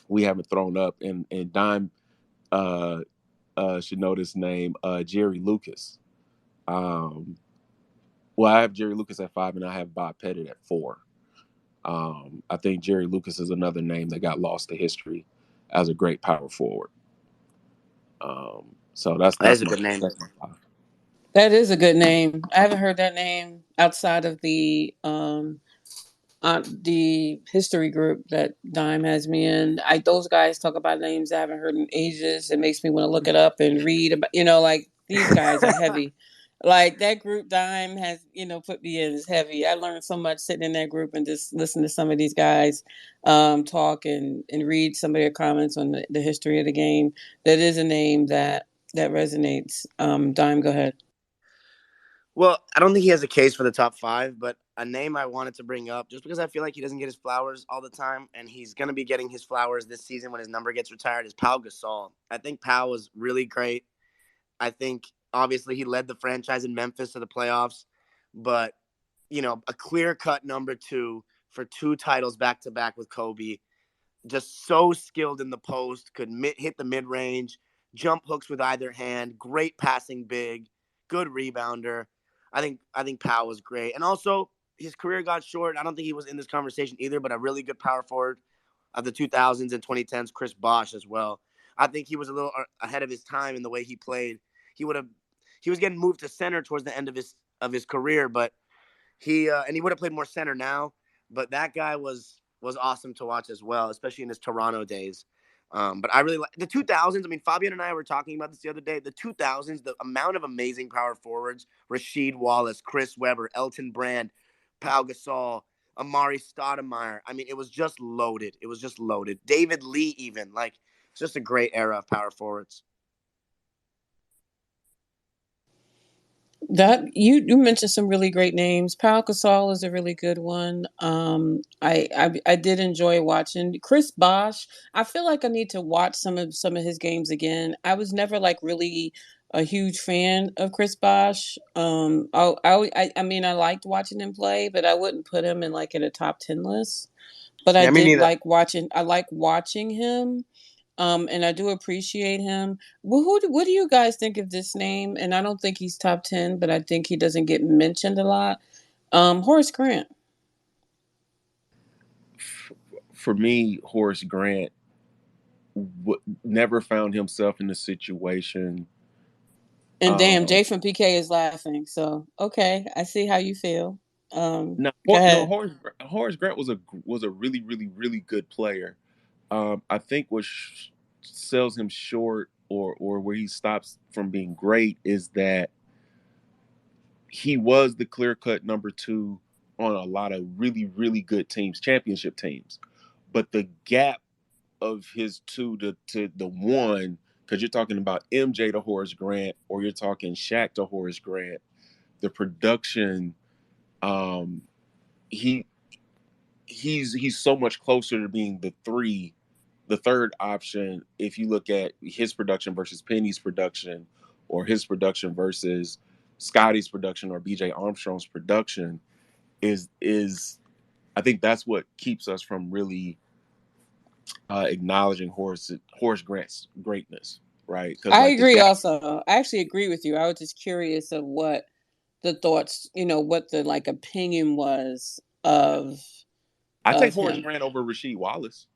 we haven't thrown up, and Dime should know this name, Jerry Lucas. Well, I have Jerry Lucas at 5, and I have Bob Pettit at 4. I think Jerry Lucas is another name that got lost to history as a great power forward. So that's That is a my good name. that's my 5. That is a good name. I haven't heard that name outside of the history group that Dime has me in. Those guys talk about names I haven't heard in ages. It makes me want to look it up and read about. Like these guys are heavy. Like that group Dime has, put me in is heavy. I learned so much sitting in that group and just listen to some of these guys talk and read some of their comments on the history of the game. That is a name that resonates. Dime, go ahead. Well, I don't think he has a case for the top 5, but a name I wanted to bring up just because I feel like he doesn't get his flowers all the time, and he's going to be getting his flowers this season when his number gets retired, is Pau Gasol. I think Pau was really great. I think, obviously, he led the franchise in Memphis to the playoffs, but, a clear-cut number 2 for 2 titles back-to-back with Kobe. Just so skilled in the post, could hit the mid-range, jump hooks with either hand, great passing big, good rebounder. I think Pau was great. And also, his career got short. I don't think he was in this conversation either, but a really good power forward of the 2000s and 2010s, Chris Bosh as well. I think he was a little ahead of his time in the way he played. He was getting moved to center towards the end of his career, but he would have played more center now. But that guy was awesome to watch as well, especially in his Toronto days. But I really like the 2000s. I mean, Fabian and I were talking about this the other day. The 2000s, the amount of amazing power forwards: Rasheed Wallace, Chris Webber, Elton Brand, Pau Gasol, Amari Stoudemire. I mean, it was just loaded. It was just loaded. David Lee, even it's just a great era of power forwards. That you mentioned some really great names. Pau Gasol is a really good one. I did enjoy watching Chris Bosh. I feel like I need to watch some of his games again. I was never like really a huge fan of Chris Bosh. I mean I liked watching him play, but I wouldn't put him in like in a top 10 list. But I Yeah, me did neither. like watching. I like watching him. And I do appreciate him. Well, what do you guys think of this name? And I don't think he's top 10, but I think he doesn't get mentioned a lot. Horace Grant. For me, Horace Grant never found himself in a situation. And damn, Jay from PK is laughing. So okay, I see how you feel. Go No, ahead. Horace Grant was a really really really good player. I think what sells him short, or where he stops from being great, is that he was the clear cut number 2 on a lot of really really good teams, championship teams, but the gap of his 2 to the 1, because you're talking about MJ to Horace Grant, or you're talking Shaq to Horace Grant, the production, um, he he's so much closer to being the third option. If you look at his production versus Penny's production, or his production versus Scotty's production, or BJ Armstrong's production, is I think that's what keeps us from really acknowledging Horace Grant's greatness, right? Because I like the agree. gap. Also, I actually agree with you. I was just curious of what the thoughts, what the like opinion was I take of Horace him. Grant over Rasheed Wallace.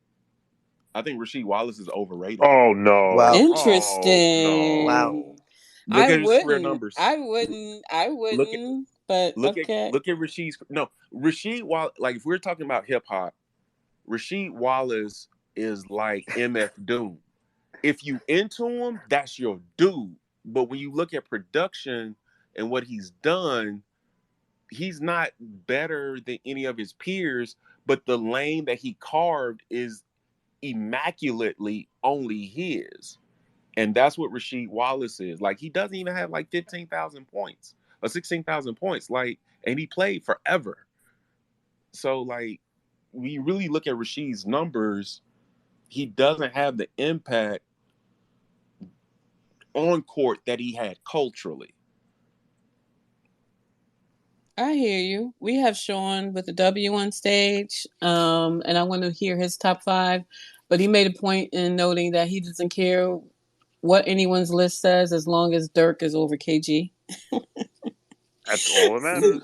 I think Rasheed Wallace is overrated. Oh no. Wow. Oh no. Wow. Interesting. Look I at his career wouldn't. numbers. I wouldn't. I Look at wouldn't. But okay. Rasheed's no Rasheed Wallace. Like if we're talking about hip hop, Rasheed Wallace is like MF Doom. If you into him, that's your dude. But when you look at production and what he's done, he's not better than any of his peers. But the lane that he carved is immaculately only his. And that's what Rasheed Wallace is. Like, he doesn't even have like 15,000 points or 16,000 points. Like, and he played forever. So, like, when you really look at Rasheed's numbers, he doesn't have the impact on court that he had culturally. I hear you. We have Sean with the W on stage, and I want to hear his top 5. But he made a point in noting that he doesn't care what anyone's list says as long as Dirk is over KG. That's all that matters.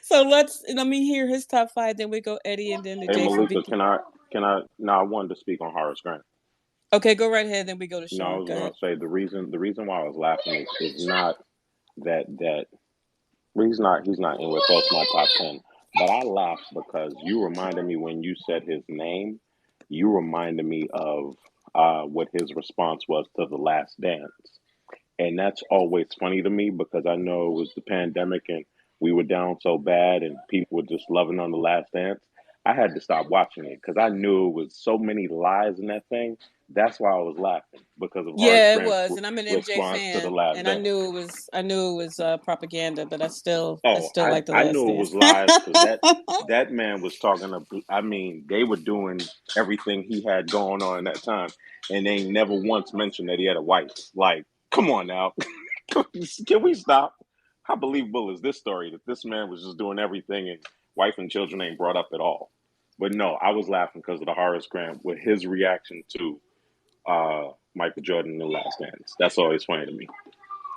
So let me hear his top 5. Then we go Eddie, and then to Hey Jason. Malika, can I? No, I wanted to speak on Horace Grant. Okay, go right ahead. Then we go to No, I Sean. was Go going ahead. to say the reason why I was laughing is not that well, he's not anywhere close to my top 10. But I laughed because you reminded me when you said his name, you reminded me of what his response was to The Last Dance. And that's always funny to me because I know it was the pandemic and we were down so bad and people were just loving on The Last Dance. I had to stop watching it because I knew it was so many lies in that thing. That's why I was laughing because of Horace Yeah, it Grant's was, and I'm an MJ response to The fan, Last and I Dance. knew it was. I knew it was propaganda, but I Oh, still like the I Last knew it Dance. was lies because that man was talking. I mean, they were doing everything he had going on at that time, and they never once mentioned that he had a wife. Like, come on now, can we stop? How believable is this story that this man was just doing everything and wife and children ain't brought up at all? But no, I was laughing because of the Horace Grant with his reaction to Michael Jordan in The Last Dance. That's always funny to me.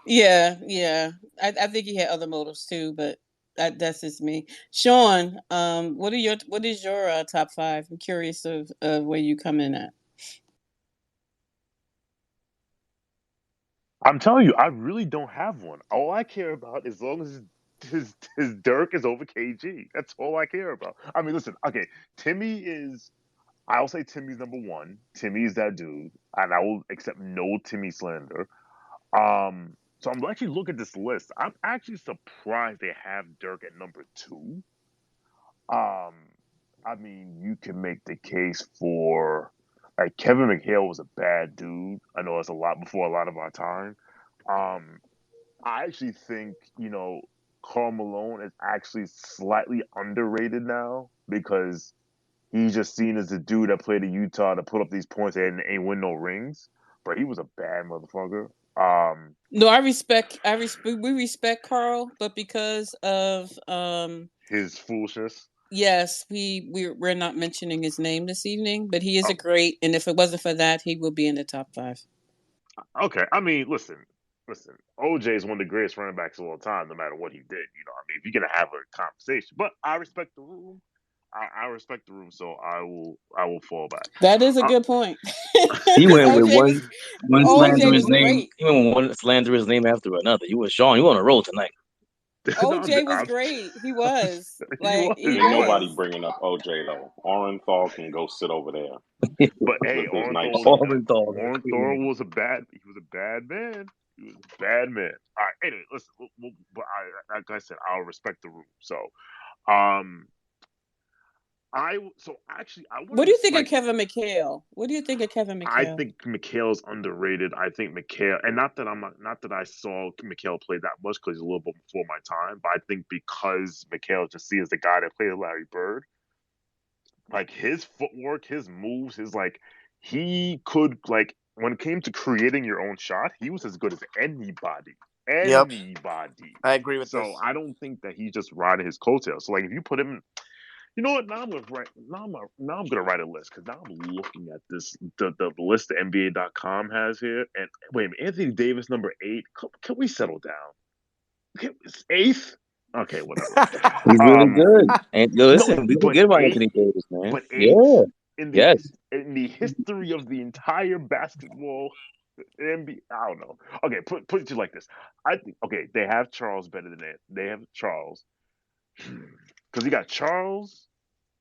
Yeah, yeah. I think he had other motives too, but that's just me. Sean, what is your top 5? I'm curious of where you come in at. I'm telling you, I really don't have one. All I care about, as long as his Dirk is over KG, that's all I care about. I mean, listen, okay, Timmy is. I'll say Timmy's number one. Timmy is that dude, and I will accept no Timmy slander. So I'm actually looking at this list. I'm actually surprised they have Dirk at number 2. Um, I mean, you can make the case for like Kevin McHale was a bad dude. I know it's a lot before a lot of our time. Um, I actually think Karl Malone is actually slightly underrated now because he's just seen as the dude that played in Utah to put up these points and ain't win no rings. But he was a bad motherfucker. No, we respect Carl, but because of His foolishness. yes, we're not mentioning his name this evening, but he is a Oh, great, and if it wasn't for that, he would be in the top 5. okay. I mean, listen. OJ is one of the greatest running backs of all time, no matter what he did. I mean, if you're gonna have a conversation, but I respect the room. I respect the room, so I will fall back. That is a Uh, good point. He Because went with OJ was one OJ slanderous was name. great. He went with one slanderous name after another. You were Sean. You on a roll tonight. no, OJ was great. He was he like he Ain't was. nobody bringing up OJ though. Orenthal can go sit over there But hey, with his nice Orenthal suit. Was a bad. He was a bad man. He was a bad man. All right. Anyway, listen. But like I said, I'll respect the room. So, um, actually I What wanted do to you think of cite. Kevin McHale? What do you think of Kevin I McHale? think Mchale's underrated. I think Mchale, and not that I saw Mchale play that much because he's a little bit before my time, but I think because Mchale just sees the guy that played Larry Bird, like his footwork, his moves, his like he could like when it came to creating your own shot, he was as good as anybody. Yep, Anybody. I agree with So this. I don't think that he's just riding his coattails. So like if you put him, you know what? Now I'm gonna write. Now I'm gonna write a list because now I'm looking at this the list that NBA.com has here. And wait a minute, Anthony Davis number 8. Can we settle down? Eighth? Okay, whatever. He's really Um, good. And yo, no, listen, we but forget about eighth, Anthony Davis, man. but eighth Yeah. in the Yes. in the history of the entire basketball NBA. I don't know. Okay, put it to you like this. I think okay, they have Charles better than it. They have Charles because you got Charles.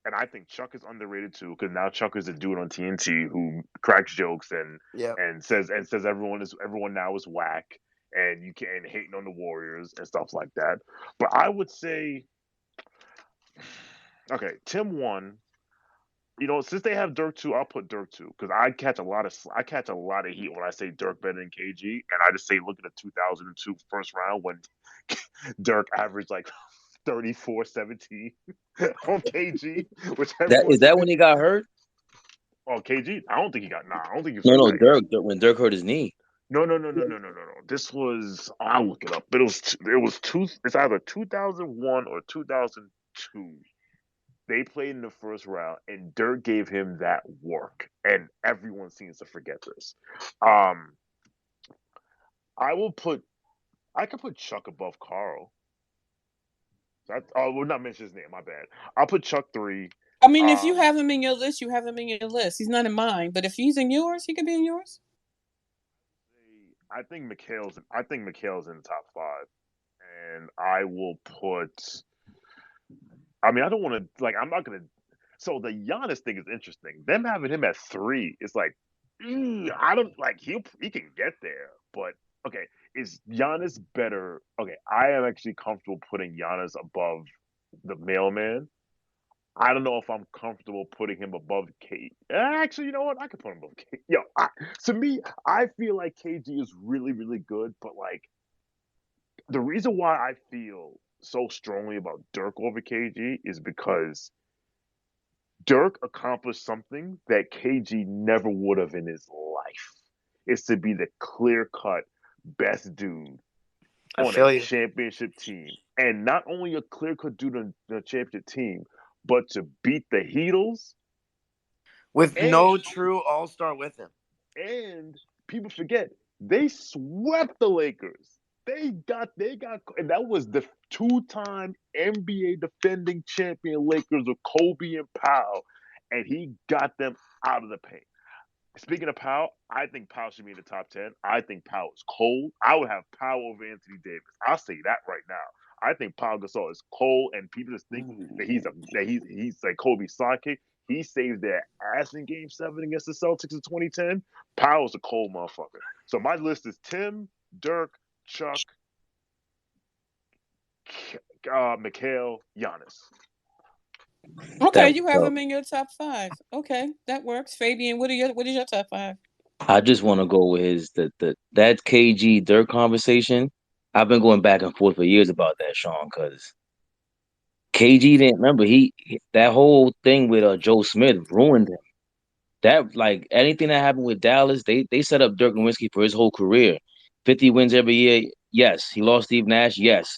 And I think Chuck is underrated too, because now Chuck is a dude on TNT who cracks jokes Yep. and says everyone now is whack and you can't hating on the Warriors and stuff like that. But I would say, okay, Tim 1. Since they have Dirk 2, I'll put Dirk 2 because I catch a lot of heat when I say Dirk better than KG, and I just say look at the 2002 first round when Dirk averaged like 34-17 on KG, which That everyone is that said. when he got hurt? Oh, KG? I don't think he got. Nah, I don't think he was No, hurt no, that year. When Dirk hurt his knee. No. This was. I'll look it up. But it was two. It's either 2001 or 2002. They played in the first round, and Dirk gave him that work, and everyone seems to forget this. Um, I will put. I could put Chuck above Carl. I will not mention his name. My bad. I'll put Chuck 3. I mean, if you have him in your list, you have him in your list. He's not in mine, but if he's in yours, he could be in yours. I think Mchale's in the top 5, and I will put. I mean, I don't want to I'm not gonna. So the Giannis thing is interesting. Them having him at 3 is like, I don't like he can get there, but okay, is Giannis better? Okay, I am actually comfortable putting Giannis above the mailman. I don't know if I'm comfortable putting him above K. Actually, you know what? I could put him above K. Yo, to me, I feel like KG is really, really good, but like the reason why I feel so strongly about Dirk over KG is because Dirk accomplished something that KG never would have in his life. It's to be the clear-cut best dude on a championship team. And not only a clear-cut dude on the championship team, but to beat the Heatles with no true all-star with him. And people forget they swept the Lakers. They got, and that was the 2-time NBA defending champion Lakers with Kobe and Pau, and he got them out of the paint. Speaking of Pau, I think Pau should be in the top 10. I think Pau is cold. I would have Pau over Anthony Davis. I'll say that right now. I think Pau Gasol is cold, and people just think that he's like Kobe's sidekick. He saved their ass in Game 7 against the Celtics in 2010. Pau is a cold motherfucker. So my list is Tim, Dirk, Chuck, Mchale, Giannis. Okay, you have him in your top 5. Okay, that works. Fabian, what is your top 5? I just want to go with that KG Dirk conversation. I've been going back and forth for years about that, Sean, because KG didn't remember that whole thing with Joe Smith ruined him. That like anything that happened with Dallas, they set up Dirk Nowitzki for his whole career. 50 wins every year, yes. He lost Steve Nash, yes,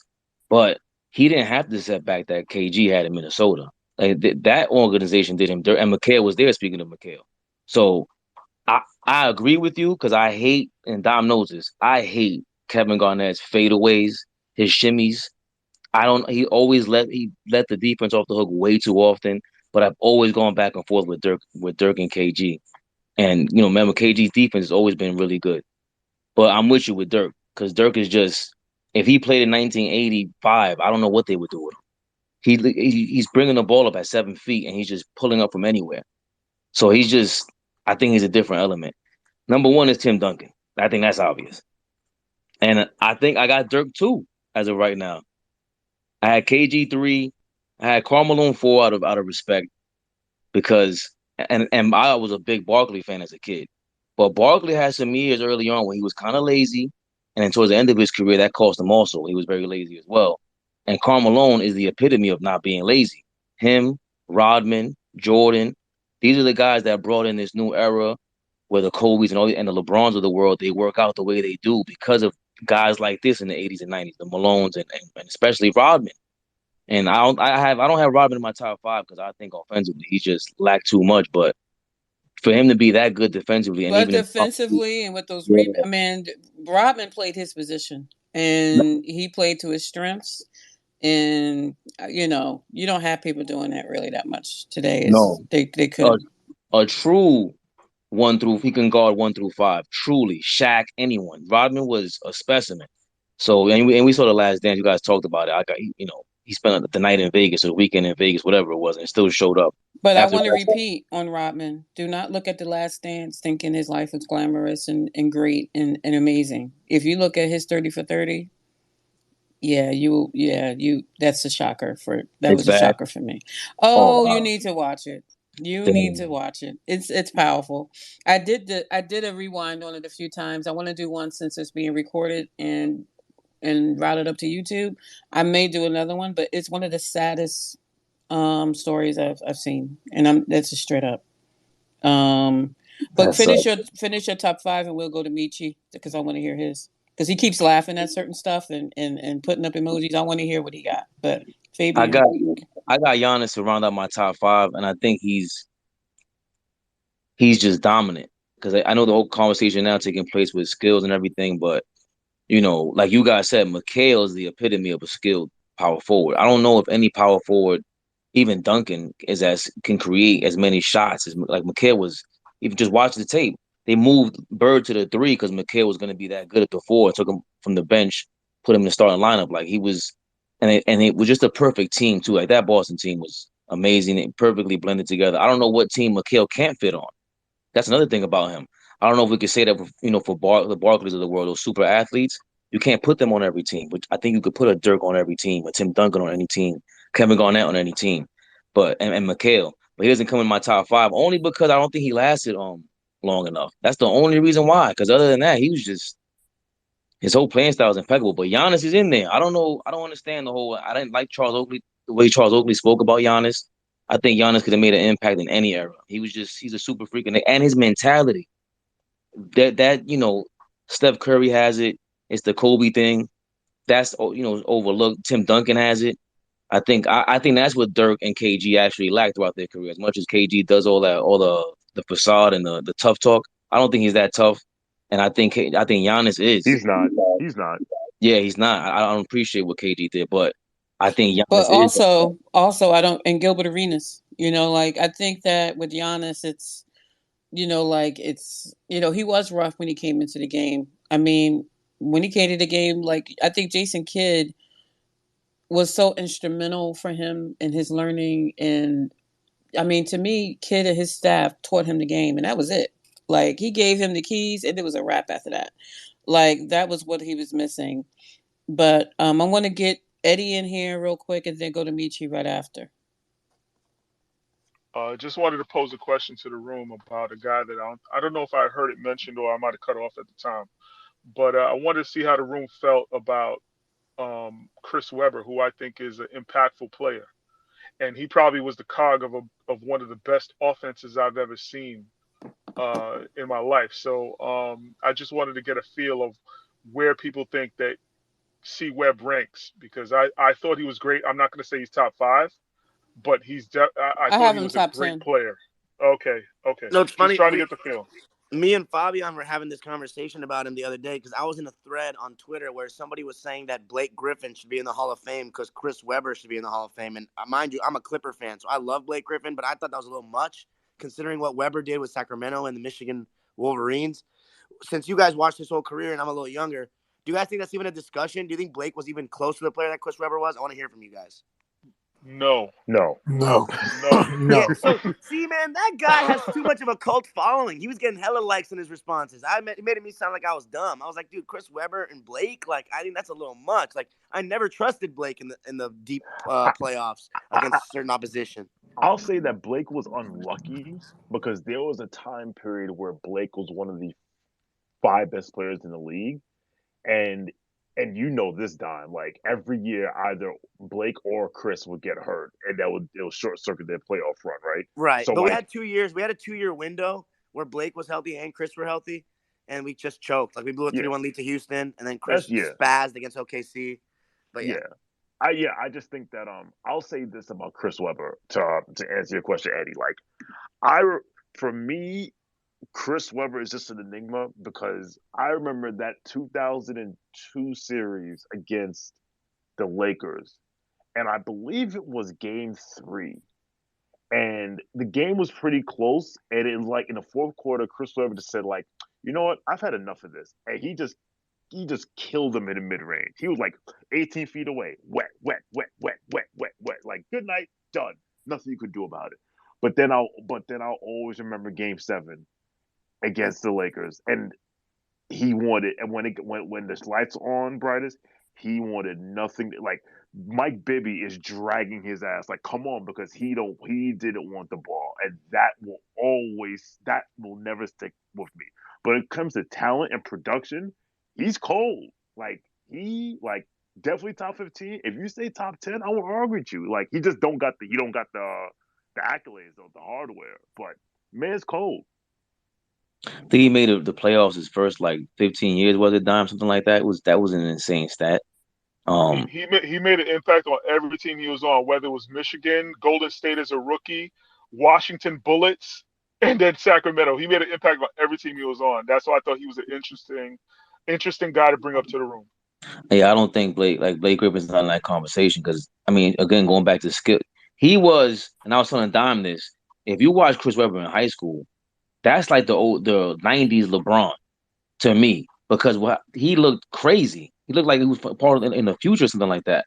but he didn't have to set back that KG had in Minnesota. Like that organization did him dirt, and Mchale was there. Speaking of Mchale, so I agree with you because I hate, and Dom knows this. I hate Kevin Garnett's fadeaways, his shimmies. He always let the defense off the hook way too often. But I've always gone back and forth with Dirk and KG. And remember KG's defense has always been really good. But I'm with you with Dirk because Dirk is just, if he played in 1985, I don't know what they would do with him. He's bringing the ball up at 7 feet and he's just pulling up from anywhere. So I think he's a different element. Number 1 is Tim Duncan. I think that's obvious. And I think I got Dirk 2 as of right now. I had KG 3. I had Karl Malone 4 out of respect because and I was a big Barkley fan as a kid. But Barkley had some years early on when he was kind of lazy, and then towards the end of his career, that cost him also. He was very lazy as well. And Karl Malone is the epitome of not being lazy. Him, Rodman, Jordan, these are the guys that brought in this new era where the Kobe's and the LeBrons of the world, they work out the way they do because of guys like this in the 80s and 90s, the Malones and especially Rodman. And I don't have Rodman in my top 5 because I think offensively he just lacked too much. But for him to be that good defensively, and But even defensively and with those I mean, Rodman played his position and he played to his strengths. And you don't have people doing that really that much today. They could a true 1 through, he can guard 1 through 5. Truly, Shaq, anyone. Rodman was a specimen. So and we saw The Last Dance. You guys talked about it. He spent the night in Vegas or the weekend in Vegas, whatever it was, and still showed up. But I want to repeat on Rodman. Do not look at The Last Dance thinking his life was glamorous and great and amazing. If you look at his 30 for 30, that's a shocker was a shocker for me. Oh, wow. You need to watch it. Need to watch it. It's powerful. I did a rewind on it a few times. I want to do one since it's being recorded, and and route it up to YouTube. I may do another one, but it's one of the saddest stories I've seen, and that's just straight up. But That's finish your top five, and we'll go to Michi because I want to hear his. Because he keeps laughing at certain stuff and putting up emojis. I want to hear what he got. But I Fabian, got I got Giannis to round out my top five, and I think he's just dominant because I know the whole conversation now taking place with skills and everything, but like you guys said, Mchale is the epitome of a skilled power forward. I don't know if any power forward, even Duncan, can create as many shots as like Mchale was. Even just watch the tape, they moved Bird to the three because Mchale was going to be that good at the four. Took him from the bench, put him in the starting lineup. Like he was, and it was just a perfect team too. Like that Boston team was amazing. It perfectly blended together. I don't know what team Mchale can't fit on. That's another thing about him. I don't know if we could say that, for the Barkleys of the world, those super athletes, you can't put them on every team. But I think you could put a Dirk on every team, a Tim Duncan on any team, Kevin Garnett on any team, and Mchale. But he doesn't come in my top five only because I don't think he lasted long enough. That's the only reason why. Because other than that, he was just his whole playing style is impeccable. But Giannis is in there. I don't know. I don't understand the whole. I didn't like the way Charles Oakley spoke about Giannis. I think Giannis could have made an impact in any era. He's a super freak, and his mentality that Steph Curry has it. It's the Kobe thing. That's overlooked. Tim Duncan has it. I think that's what Dirk and KG actually lack throughout their career. As much as KG does all the facade and the tough talk, I don't think he's that tough. And I think Giannis is. He's not. He's not. Yeah, he's not. I don't appreciate what KG did, but I think but Giannis is. also I don't. And Gilbert Arenas, like I think that with Giannis, it's like he was rough when he came into the game. I mean, when he came to the game, like I think Jason Kidd was so instrumental for him in his learning. And I mean, to me, Kidd and his staff taught him the game, and that was it. Like he gave him the keys, and it was a wrap after that. Like that was what he was missing. But I want to get Eddie in here real quick, and then go to Michi right after. Just wanted to pose a question to the room about a guy that I don't know if I heard it mentioned or I might have cut off at the time, but I wanted to see how the room felt about Chris Webber, who I think is an impactful player, and he probably was the cog of one of the best offenses I've ever seen in my life. So I just wanted to get a feel of where people think that C Webb ranks because I thought he was great. I'm not going to say he's top five, but I I thought have he him was a top great 10. player. Okay, okay. No, it's Just funny. trying to get the feel. Me and Fabian were having this conversation about him the other day because I was in a thread on Twitter where somebody was saying that Blake Griffin should be in the Hall of Fame because Chris Webber should be in the Hall of Fame. And mind you, I'm a Clipper fan, so I love Blake Griffin, but I thought that was a little much considering what Webber did with Sacramento and the Michigan Wolverines. Since you guys watched his whole career and I'm a little younger, do you guys think that's even a discussion? Do you think Blake was even close to the player that Chris Webber was? I want to hear from you guys. No, No. No, no. Yeah, no. so see, man, that guy has too much of a cult following. He was getting hella likes in his responses. It made me sound like I was dumb. I was like, dude, Chris Webber and Blake, like, I think that's a little much. Like, I never trusted Blake in the deep playoffs against certain opposition. I'll say that Blake was unlucky because there was a time period where Blake was one of the five best players in the league, and this dime, like every year either Blake or Chris would get hurt, and it would short circuit their playoff run, right? Right, So but we like had 2 years. We had a 2-year window where Blake was healthy and Chris were healthy, and we just choked. Like we blew a yeah, 3-1 lead to Houston, and then that's Chris spazzed against OKC. But yeah, yeah. I just think that I'll say this about Chris Webber to answer your question, Eddie. Like I for me, Chris Webber is just an enigma because I remember that 2002 series against the Lakers, and I believe it was Game 3, and the game was pretty close. And it was like in the fourth quarter, Chris Webber just said like, you know what, I've had enough of this, and he just killed him in the mid range. He was like 18 feet away, wet, wet, wet, wet, wet, wet, wet. Like good night, done. Nothing you could do about it. But then I'll always remember Game 7 against the Lakers, and he wanted, and when the lights on brightest, he wanted nothing. Like Mike Bibby is dragging his ass, like come on, because he didn't want the ball, and that will never stick with me. But when it comes to talent and production, he's cold. Like he like definitely top 15. If you say top 10, I won't argue with you. Like he just don't got the accolades of the hardware, but man's cold. I think he made the playoffs his first like 15 years, was it, Dime? Something like that. That was an insane stat. He Um, he made an impact on every team he was on, whether it was Michigan, Golden State as a rookie, Washington Bullets, and then Sacramento. He made an impact on every team he was on. That's why I thought he was an interesting guy to bring up to the room. yeah, I don't think Blake Griffin's not in that conversation because I mean, again, going back to skill, he was, and I was telling Dime this. If you watch Chris Webber in high school, that's like the '90s LeBron to me because he looked crazy. He looked like he was part of in the future or something like that.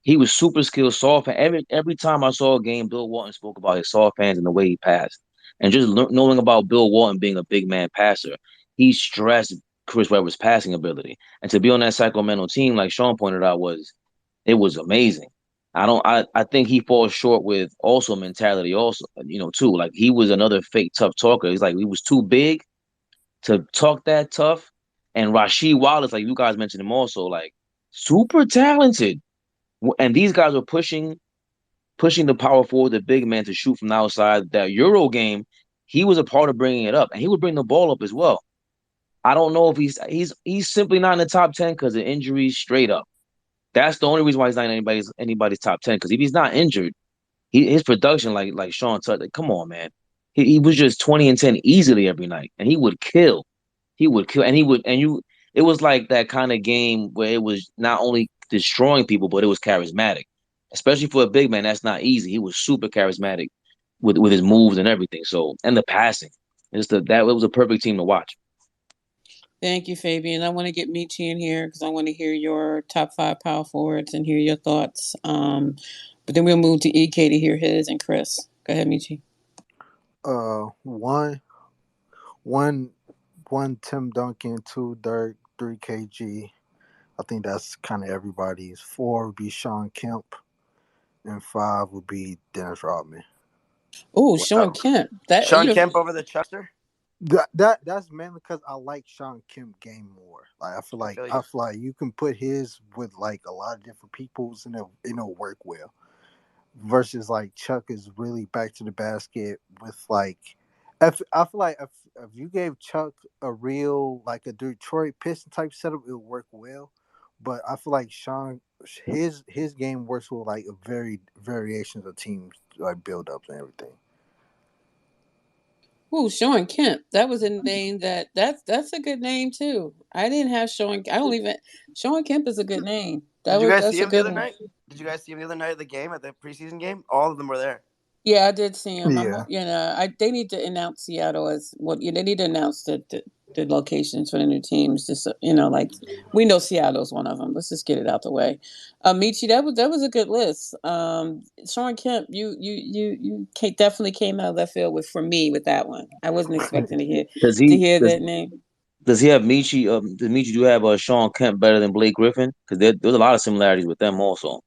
He was super skilled, soft. Every time I saw a game, Bill Walton spoke about his soft hands and the way he passed. And just knowing about Bill Walton being a big man passer, he stressed Chris Webber's passing ability. And to be on that Sacramento team, like Sean pointed out, it was amazing. I think he falls short with also mentality, also, too. Like he was another fake tough talker. He's like he was too big to talk that tough. And Rasheed Wallace, like you guys mentioned him also, like super talented. And these guys were pushing the power forward, the big man to shoot from the outside. That Euro game, he was a part of bringing it up, and he would bring the ball up as well. I don't know if he's simply not in the top 10 because of injuries. Straight up, that's the only reason why he's not in anybody's top 10. Because if he's not injured, his production, like Sean said, like, come on, man, he was just 20 and 10 easily every night, and he would kill. He would kill, and he would, and you. It was like that kind of game where it was not only destroying people, but it was charismatic. Especially for a big man, that's not easy. He was super charismatic with his moves and everything. So, and the passing, it was a perfect team to watch. Thank you, Fabian. I want to get Michi in here because I want to hear your top 5 power forwards and hear your thoughts. But then we'll move to EK to hear his and Chris. Go ahead, Michi. One, one, one. Tim Duncan, two Dirk, three KG. I think that's kind of everybody's. 4 would be Sean Kemp, and 5 would be Dennis Rodman. Oh, Sean Wow. Kemp. Sean Kemp over the Chuckster? That's mainly because I like Sean Kemp game more. Like I feel I you. feel like you can put his with like a lot of different people's and it'll work well. Versus like Chuck is really back to the basket with like if I feel like if you gave Chuck a real like a Detroit Piston type setup, it would work well. But I feel like Sean his game works with like a very variations of teams like build ups and everything. Ooh, Sean Kemp. That was a name that's a good name too. I didn't have Sean. I don't even. Sean Kemp is a good name. Did you guys see That's a him the good other one. night? Did you guys see him the other night at the game, at the preseason game? All of them were there. Yeah, I did see him. Yeah. They need to announce Seattle as well. Yeah, they need to announce the locations for the new teams. Just like we know Seattle's one of them. Let's just get it out the way. Michi, that was a good list. Sean Kemp, you definitely came out of left field for me with that one. I wasn't expecting to hear Does to he hear does that name. does he have Michi? Does Michi do have Sean Kemp better than Blake Griffin? Because there's a lot of similarities with them also.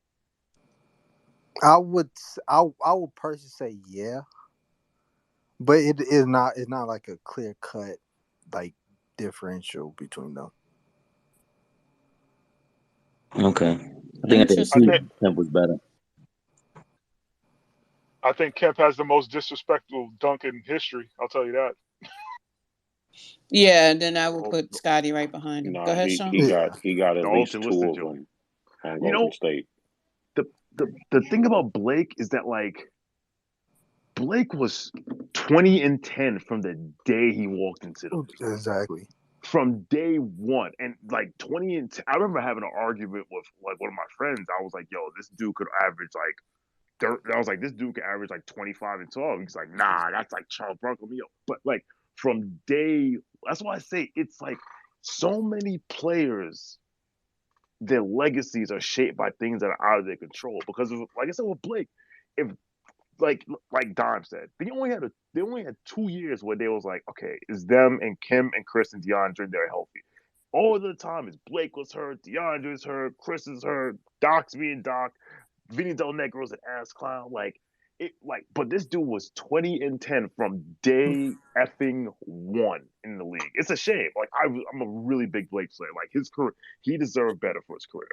I would I would personally say yeah, but it is not it's not like a clear cut like differential between them. Okay, I think at the I Interesting. think two Kemp was better. I think Kemp has the most disrespectful dunk in history. I'll tell you that. Yeah, and then I will Oh, put Scotty right behind him. Go Nah, ahead, he Sean. he got Yeah, he got at the least two ultimate of Joey. them on You Golden know, State. the thing about Blake is that like Blake was 20 and 10 from the day he walked into the league. exactly. From day one, and like 20 and 10. I remember having an argument with like one of my friends. I was like, "Yo, this dude could average like." I was like, "This dude could average like 25 and 12." He's like, "Nah, that's like Charles Barkley." But like from day, that's why I say it's like so many players. Their legacies are shaped by things that are out of their control. Because of, like I said with Blake, if like Dime said, they only had 2 years where they was like, okay, it's them and Kim and Chris and DeAndre, they're healthy. All of the time is Blake was hurt, DeAndre's hurt, Chris is hurt, Doc's being Doc, Vinny Del Negro's an ass clown. But this dude was 20 and 10 from day effing one in the league. It's a shame. Like I'm a really big Blake player. Like his career, he deserved better for his career.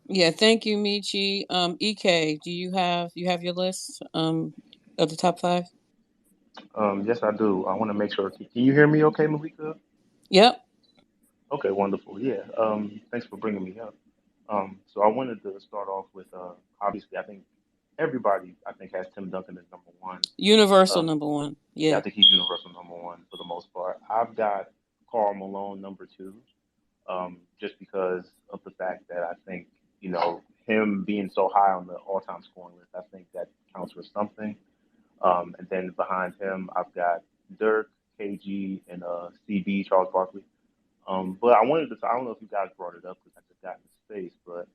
Yeah, thank you, Michi. EK, do you have your list of the top 5? Yes, I do. I want to make sure. Can you hear me okay, Malika? Yep. Okay, wonderful. Yeah. Thanks for bringing me up. So I wanted to start off with obviously I think everybody I think has Tim Duncan as number one. Universal Um, number 1. yeah, I Yeah. think he's universal number one for the most part. I've got Karl Malone number two, just because of the fact that I think him being so high on the all-time scoring list. I think that counts for something. And then behind him, I've got Dirk, KG, and CB, Charles Barkley. But I wanted to, I don't know if you guys brought it up because I just got in space, but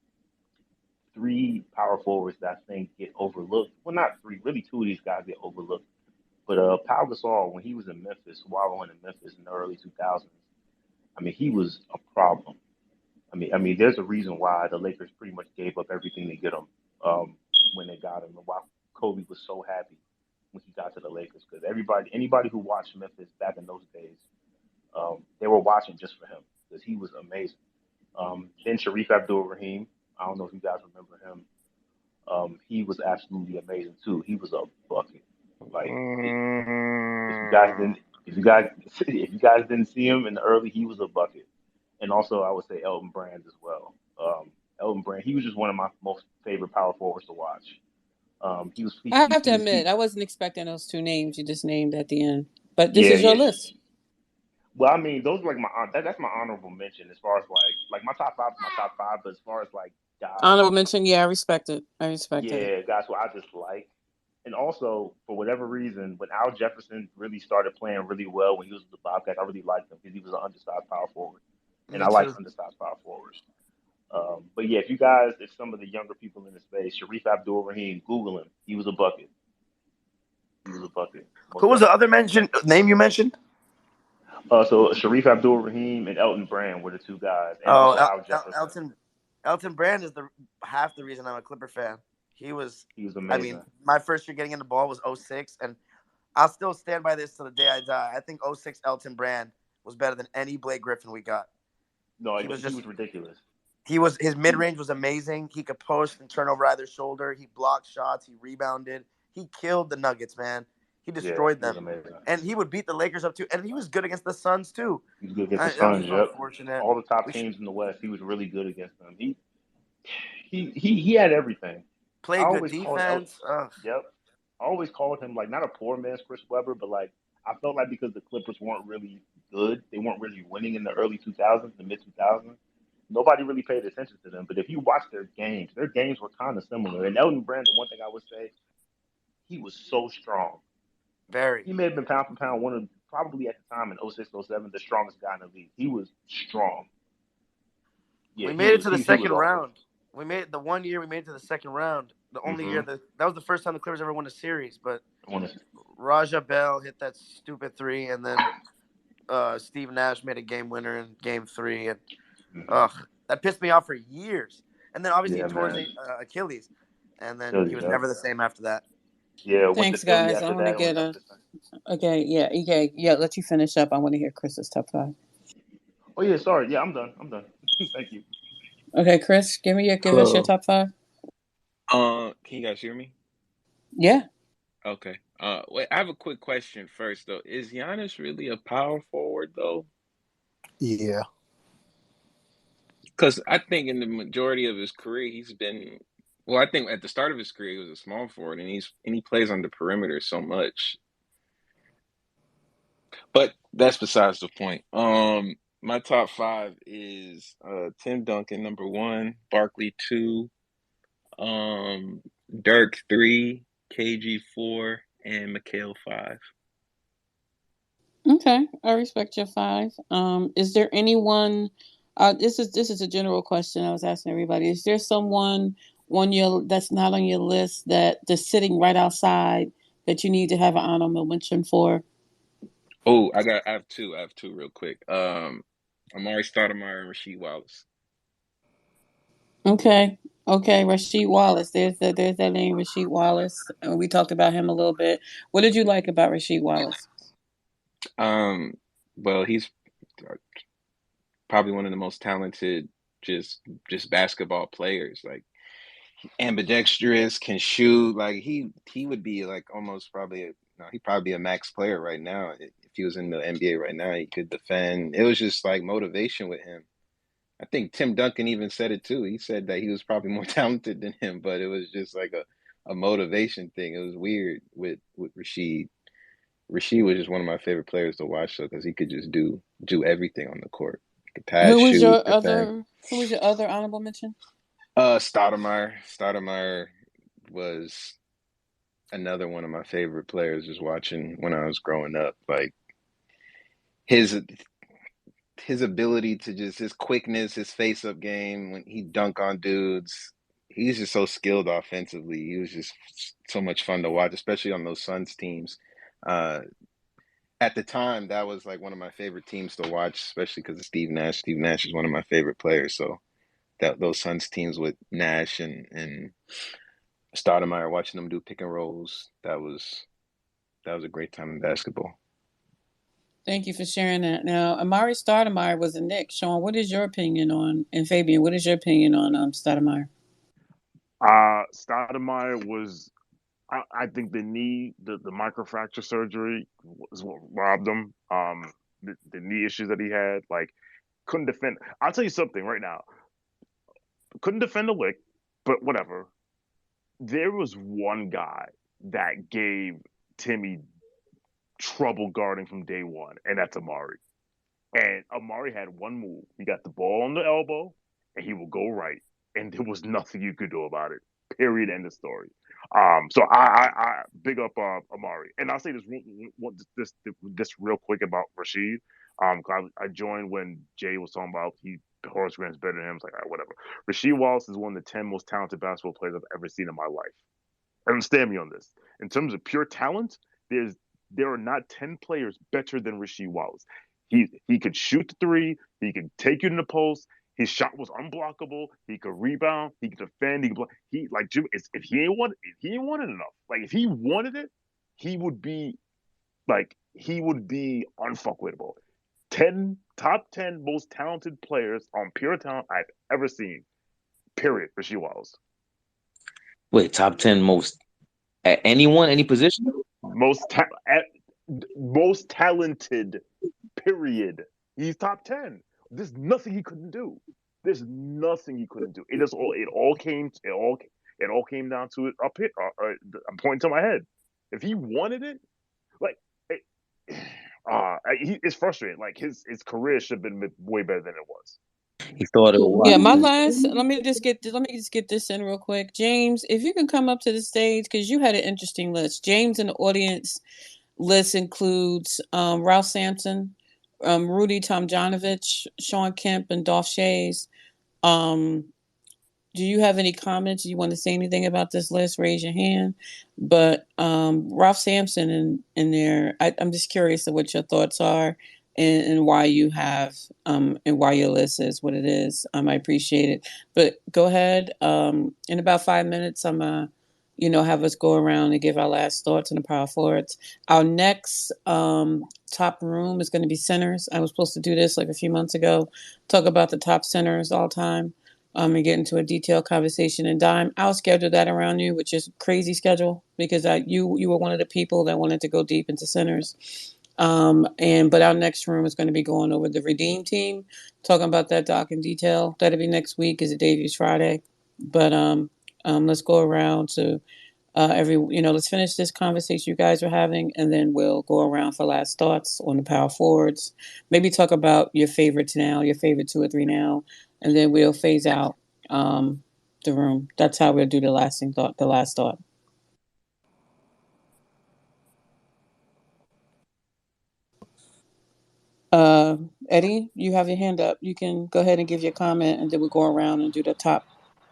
three power forwards that I think get overlooked. Well, not three, really two of these guys get overlooked. But Pau Gasol, when he was in Memphis, wallowing in Memphis in the early 2000s, I mean, he was a problem. I mean, there's a reason why the Lakers pretty much gave up everything to get him when they got him, and why Kobe was so happy when he got to the Lakers because anybody who watched Memphis back in those days, they were watching just for him because he was amazing. Then Sharif Abdul-Rahim, I don't know if you guys remember him. He was absolutely amazing too. He was a bucket. Like if you guys Mm, didn't, if you guys if you guys didn't see him in the early, he was a bucket. And also, I would say Elton Brand as well. Elton Brand, he was just one of my most favorite power forwards to watch. He was I have to admit, I wasn't expecting those two names you just named at the end. But this yeah, is your yeah. list. Well, I mean, those are like that's my honorable mention as far as like my top five is my top five, but as far as like guys, Honorable mention, yeah, I respect it. I respect it. yeah, guys who I just like. And also, for whatever reason, when Al Jefferson really started playing really well when he was with the Bobcats, I really liked him because he was an undersized power forward, and Me I like too. undersized power forwards. But yeah, if some of the younger people in the space, Sharif Abdul Rahim, Google him. He was a bucket. He was a bucket, Who most was the definitely. other name you mentioned? So Sharif Abdul Rahim and Elton Brand were the two guys, and Oh, also Al Jefferson. Elton Brand is the half the reason I'm a Clipper fan. He was, He was I mean, amazing. my first year getting in the ball was '06, and I'll still stand by this till the day I die. I think '06 Elton Brand was better than any Blake Griffin we got. No, He was he just was ridiculous. his mid range was amazing. He could post and turn over either shoulder. He blocked shots. He rebounded. He killed the Nuggets, man. He Yeah, destroyed he was them, amazing. and he would beat the Lakers up too. And he was good against the Suns too. He was good against the That was Suns. just Yep, unfortunate. all the top We should teams in the West, he was really good against them. He had everything. I play good always called El. defense. Ugh. Yep, I always called him like not a poor man's Chris Webber, but like I felt like because the Clippers weren't really good, they weren't really winning in the early 2000s, the mid 2000s. Nobody really paid attention to them. But if you watch their games were kind of similar. And Elton Brand, the one thing I would say, he was so strong. Very. He may have been pound for pound one of probably at the time in '06, '07 the strongest guy in the league. He was strong. Yeah, We made it to the he was second awesome. round. We made it the one year we made it to the second round. The only year Mm-hmm. that was the first time the Clippers ever won a series. But I want to. Raja Bell hit that stupid three, and then Steve Nash made a game winner in Game 3, and Mm-hmm. that pissed me off for years. And then obviously he Yeah, tore his man. Achilles, and then Philly, he was yep. never the same after that. Yeah, went to Thanks, Philly guys. I after want to that and was get never a. the same. Okay, yeah, EK, yeah. Let you finish up. I want to hear Chris's top 5. Oh yeah, sorry. Yeah, I'm done. I'm done. Thank you. Okay, Chris, give us your Hello. top 5. Can you guys hear me? Yeah. Okay. Wait, I have a quick question first though. Is Giannis really a power forward though? Yeah. Because I think in the majority of his career he's been well, I think at the start of his career he was a small forward and he plays on the perimeter so much. But that's besides the point. My top 5 is Tim Duncan number 1, Barkley 2, um Dirk 3, KG 4, and Mchale 5. Okay, I respect your 5. Is there anyone? This is a general question I was asking everybody. Is there someone on your that's not on your list that's sitting right outside that you need to have an honorable mention for? Oh, I have two. I have two real quick. Amari Stoudemire and Rasheed Wallace. Okay. Okay, Rasheed Wallace. There's that name, Rasheed Wallace. We talked about him a little bit. What did you like about Rasheed Wallace? Well, he's probably one of the most talented just basketball players. Like ambidextrous, can shoot. Like he would be like almost probably he'd probably be a max player right now. If he was in the NBA right now, he could defend. It was just like motivation with him. I think Tim Duncan even said it too. He said that he was probably more talented than him, but it was just like a motivation thing. It was weird with Rashid. Rashid was just one of my favorite players to watch, though, because he could just do everything on the court. He could pass, Who was shoot, your defend. other? Who was your other honorable mention? Stoudemire. Stoudemire was another one of my favorite players. Just watching when I was growing up, like his his ability to just his quickness, his face up game when he dunk on dudes. He's just so skilled offensively. He was just so much fun to watch, especially on those Suns teams. Uh, at the time, that was like one of my favorite teams to watch, especially because of Steve Nash. Steve Nash is one of my favorite players. So that those Suns teams with Nash and Stoudemire, watching them do pick and rolls, that was a great time in basketball. Thank you for sharing that. Now, Amari Stoudemire was a Knick. Sean, what is your opinion on? And Fabian, what is your opinion on Stoudemire? Stoudemire was. I think the microfracture surgery was what robbed him. The knee issues that he had, like, couldn't defend. I'll tell you something right now. Couldn't defend a lick, but whatever. There was one guy that gave Timmy trouble guarding from day one, and that's Amari. And Amari had one move. He got the ball on the elbow, and he would go right, and there was nothing you could do about it. Period. End of story. So I big up Amari, and I'll say this real quick about Rashid. I joined when Jay was talking about Horace Grant's better than him. I was like, all right, whatever. Rasheed Wallace is one of the 10 most talented basketball players I've ever seen in my life. Understand me on this. In terms of pure talent, there are not 10 players better than Rasheed Wallace. He could shoot the three. He could take you in the post. His shot was unblockable. He could rebound. He could defend. He could block. He like Jim. If he ain't wanted enough. Like if he wanted it, he would be unfuckwittable. Top 10 most talented players on pure talent I've ever seen. Period. Rasheed Wallace. Wait, top 10 most at anyone, any position? Most talented. Period. He's top 10. There's nothing he couldn't do. There's nothing he couldn't do. It all came down to it up here. I'm pointing to my head. If he wanted it, like it's frustrating. Like his career should have been way better than it was. He thought it was. Yeah, my last. Let me just get this in real quick. James, if you can come up to the stage because you had an interesting list. James in the audience list includes Ralph Sampson, Rudy Tomjanovich, Sean Kemp, and Dolph Schayes. Do you have any comments? Do you want to say anything about this list? Raise your hand. But Ralph Sampson in there, I'm just curious of what your thoughts are and why you have and why your list is what it is. I appreciate it. But go ahead. In about 5 minutes, I'm have us go around and give our last thoughts on the power forwards. Our next top room is going to be centers. I was supposed to do this like a few months ago, talk about the top centers all time. And get into a detailed conversation. And Dime, I'll schedule that around you, which is crazy schedule because you were one of the people that wanted to go deep into centers. But our next room is going to be going over the Redeem team, talking about that doc in detail. That'll be next week, is it Davies Friday. But let's go around to let's finish this conversation you guys are having, and then we'll go around for last thoughts on the power forwards. Maybe talk about your favorites now, your favorite 2 or 3 now, and then we'll phase out the room. That's how we'll do the last thought. Eddie, you have your hand up. You can go ahead and give your comment, and then we'll go around and do the top.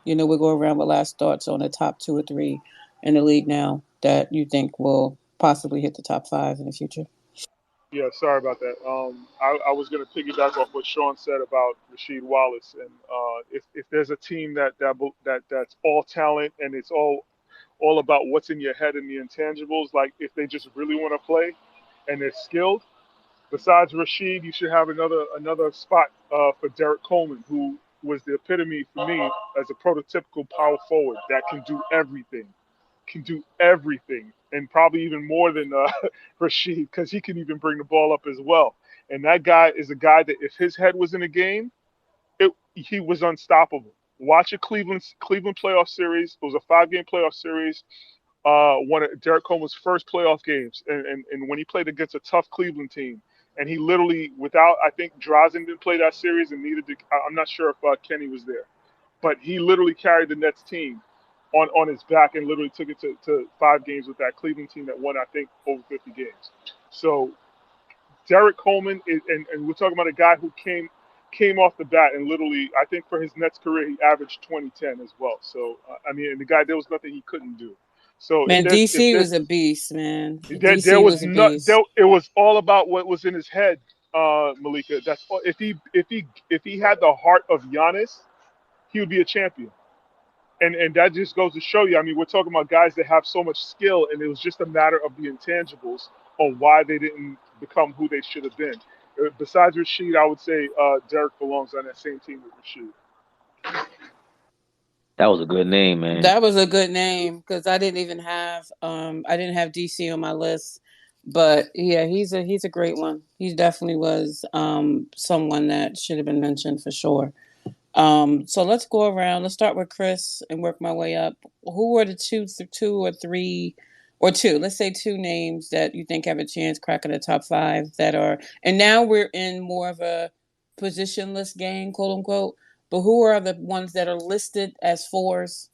We'll go around with last thoughts on the top 2 or 3 in the league now that you think will possibly hit the top 5 in the future. Yeah, sorry about that. I was going to piggyback off what Sean said about Rasheed Wallace, and if there's a team that's all talent and it's all about what's in your head and the intangibles, like if they just really want to play and they're skilled, Besides Rashid, you should have another spot for Derrick Coleman, who was the epitome for me as a prototypical power forward that can do everything, and probably even more than Rashid, because he can even bring the ball up as well. And that guy is a guy that if his head was in a game, he was unstoppable. Watch a Cleveland playoff series. It was a 5-game playoff series. One of Derrick Coleman's first playoff games, and when he played against a tough Cleveland team, and he literally, without, I think Drazen didn't play that series, and neither did, I'm not sure if Kenny was there, but he literally carried the Nets team on his back and literally took it to 5 games with that Cleveland team that won, I think, over 50 games. So Derrick Coleman is, and we're talking about a guy who came off the bat and literally, I think for his Nets career, he averaged 20-10 as well. So I mean, and the guy, there was nothing he couldn't do. So Man, DC was a beast, man. there DC was was a not beast. it was all about what was in his head, Malika. That's all. If he had the heart of Giannis, he would be a champion. And that just goes to show you. I mean, we're talking about guys that have so much skill, and it was just a matter of the intangibles on why they didn't become who they should have been. Besides Rashid, I would say Derek belongs on that same team with Rashid. That was a good name, man. That was a good name because I didn't have DC on my list, but yeah, he's a great one. He definitely was someone that should have been mentioned for sure. So let's go around. Let's start with Chris and work my way up. Who are the two or three, or two? Let's say two names that you think have a chance cracking the top 5 that are. And now we're in more of a positionless game, quote unquote. But who are the ones that are listed as 4s?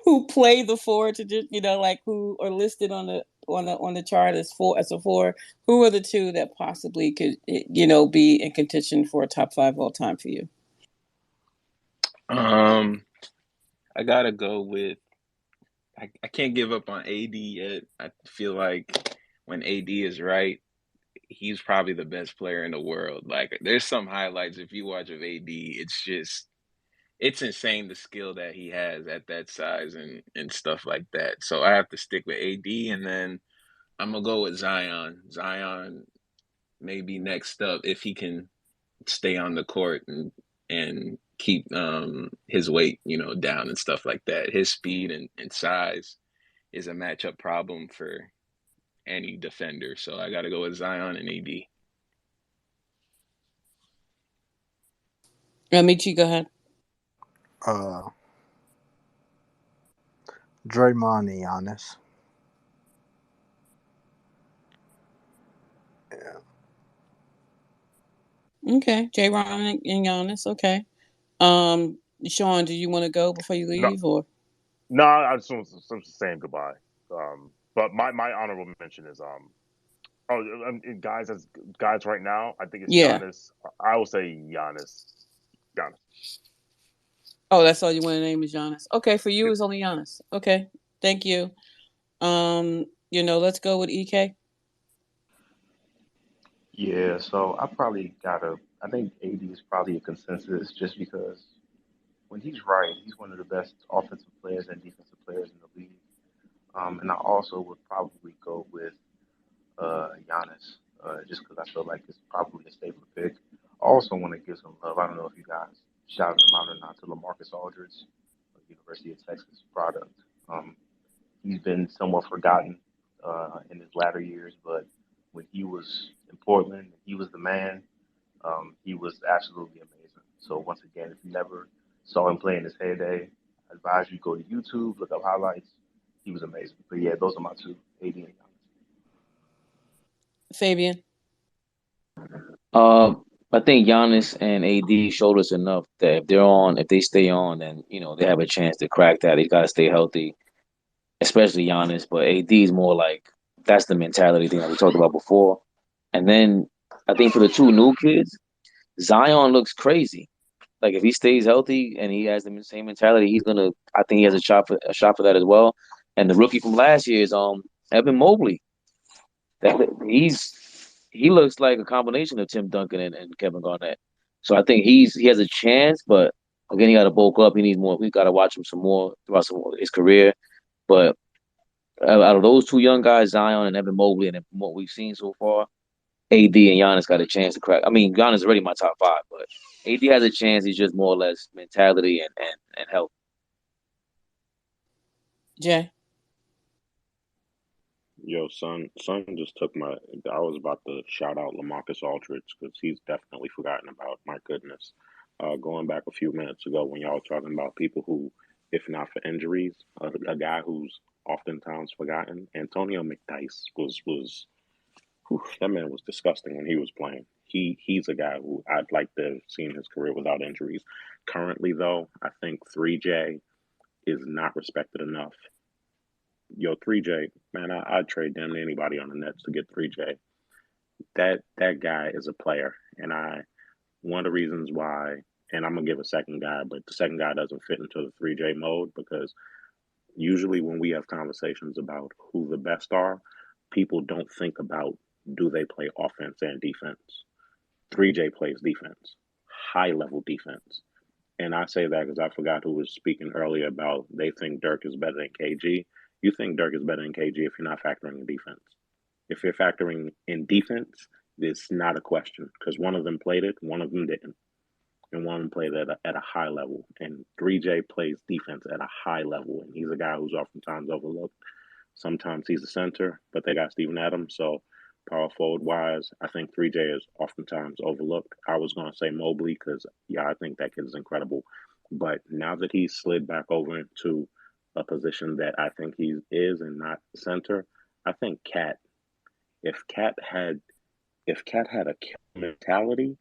Who play the 4 to just like who are listed on the chart as a 4? Who are the two that possibly could be in contention for a top 5 all time for you? I gotta go with. I can't give up on AD yet. I feel like when AD is right, he's probably the best player in the world. Like, there's some highlights if you watch of AD, it's insane the skill that he has at that size and stuff like that. So I have to stick with AD, and then I'm gonna go with Zion. Zion may be next up if he can stay on the court and keep his weight, down and stuff like that. His speed and size is a matchup problem for any defender. So I got to go with Zion and AD. Michi, go ahead. Draymond and Giannis. Yeah. Okay, J. Ron and Giannis. Okay. Sean, do you want to go before you No, leave, or? no, I just want to saying goodbye. But my honorable mention is guys right now, I think it's Yeah. Giannis. I will say Giannis. Oh, that's all you want to name is Giannis. Okay, for you it's only Giannis. Okay, thank you. Let's go with EK. Yeah, so I think AD is probably a consensus just because when he's right, he's one of the best offensive players and defensive players in the league. And I also would probably go with Giannis, just because I feel like it's probably a stable pick. I also want to give some love. I don't know if you guys shouted him out or not, to LaMarcus Aldridge, University of Texas product. He's been somewhat forgotten in his latter years, but when he was in Portland, he was the man. He was absolutely amazing. So once again, if you never saw him play in his heyday, I advise you go to YouTube, look up highlights. He was amazing. But yeah, those are my two, AD and Giannis. Fabian. I think Giannis and AD showed us enough that if they stay on, then they have a chance to crack that. They got to stay healthy, especially Giannis. But AD is more like that's the mentality thing that we talked about before. And then I think for the two new kids, Zion looks crazy. Like if he stays healthy and he has the same mentality, he's gonna. I think he has a shot for that as well. And the rookie from last year is Evan Mobley. That he looks like a combination of Tim Duncan and Kevin Garnett. So I think he has a chance, but again, he got to bulk up. He needs more. We got to watch him some more throughout his career. But out of those two young guys, Zion and Evan Mobley, and from what we've seen so far, AD and Giannis got a chance to crack. I mean, Giannis is already my top 5, but AD has a chance. He's just more or less mentality and health. Jay. Yo, son just took my. I was about to shout out LaMarcus Aldridge because he's definitely forgotten about. My goodness, going back a few minutes ago when y'all were talking about people who, if not for injuries, a guy who's oftentimes forgotten. Antonio McDyess was whew, that man was disgusting when he was playing. He's a guy who I'd like to have seen his career without injuries. Currently, though, I think 3J is not respected enough. Yo, 3J, man, I'd trade damn near anybody on the Nets to get 3J. That guy is a player, and one of the reasons why, and I'm gonna give a second guy, but the second guy doesn't fit into the 3J mode because usually when we have conversations about who the best are, people don't think about do they play offense and defense. 3J plays defense, high level defense. And I say that because I forgot who was speaking earlier about they think Dirk is better than KG. You think Dirk is better than KG if you're not factoring in defense. If you're factoring in defense, it's not a question because one of them played it, one of them didn't. And one of them played at a high level. And 3J plays defense at a high level. And he's a guy who's oftentimes overlooked. Sometimes he's a center, but they got Steven Adams. So power forward wise, I think 3J is oftentimes overlooked. I was going to say Mobley because, yeah, I think that kid is incredible. But now that he's slid back over into a position that I think he is and not center, I think if Cat had a kill mentality,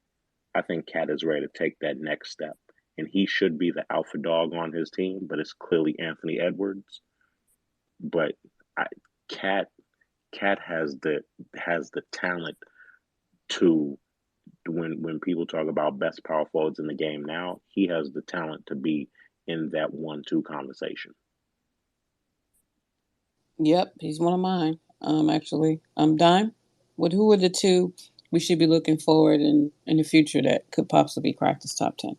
I think Cat is ready to take that next step. And he should be the alpha dog on his team, but it's clearly Anthony Edwards. But Cat has the talent to when people talk about best power forwards in the game now, he has the talent to be in that 1-2 conversation. Yep, he's one of mine. Actually, Dime. Who are the two we should be looking forward in the future that could possibly crack this top 10?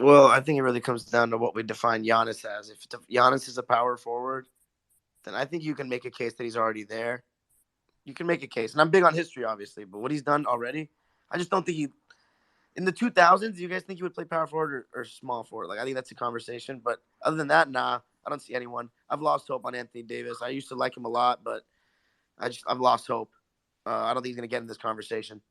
Well, I think it really comes down to what we define Giannis as. If Giannis is a power forward, then I think you can make a case that he's already there. You can make a case. And I'm big on history, obviously, but what he's done already, I just don't think he – in the 2000s, do you guys think he would play power forward or small forward? Like, I think that's a conversation. But other than that, nah, I don't see anyone. I've lost hope on Anthony Davis. I used to like him a lot, but I've lost hope. I don't think he's going to get in this conversation.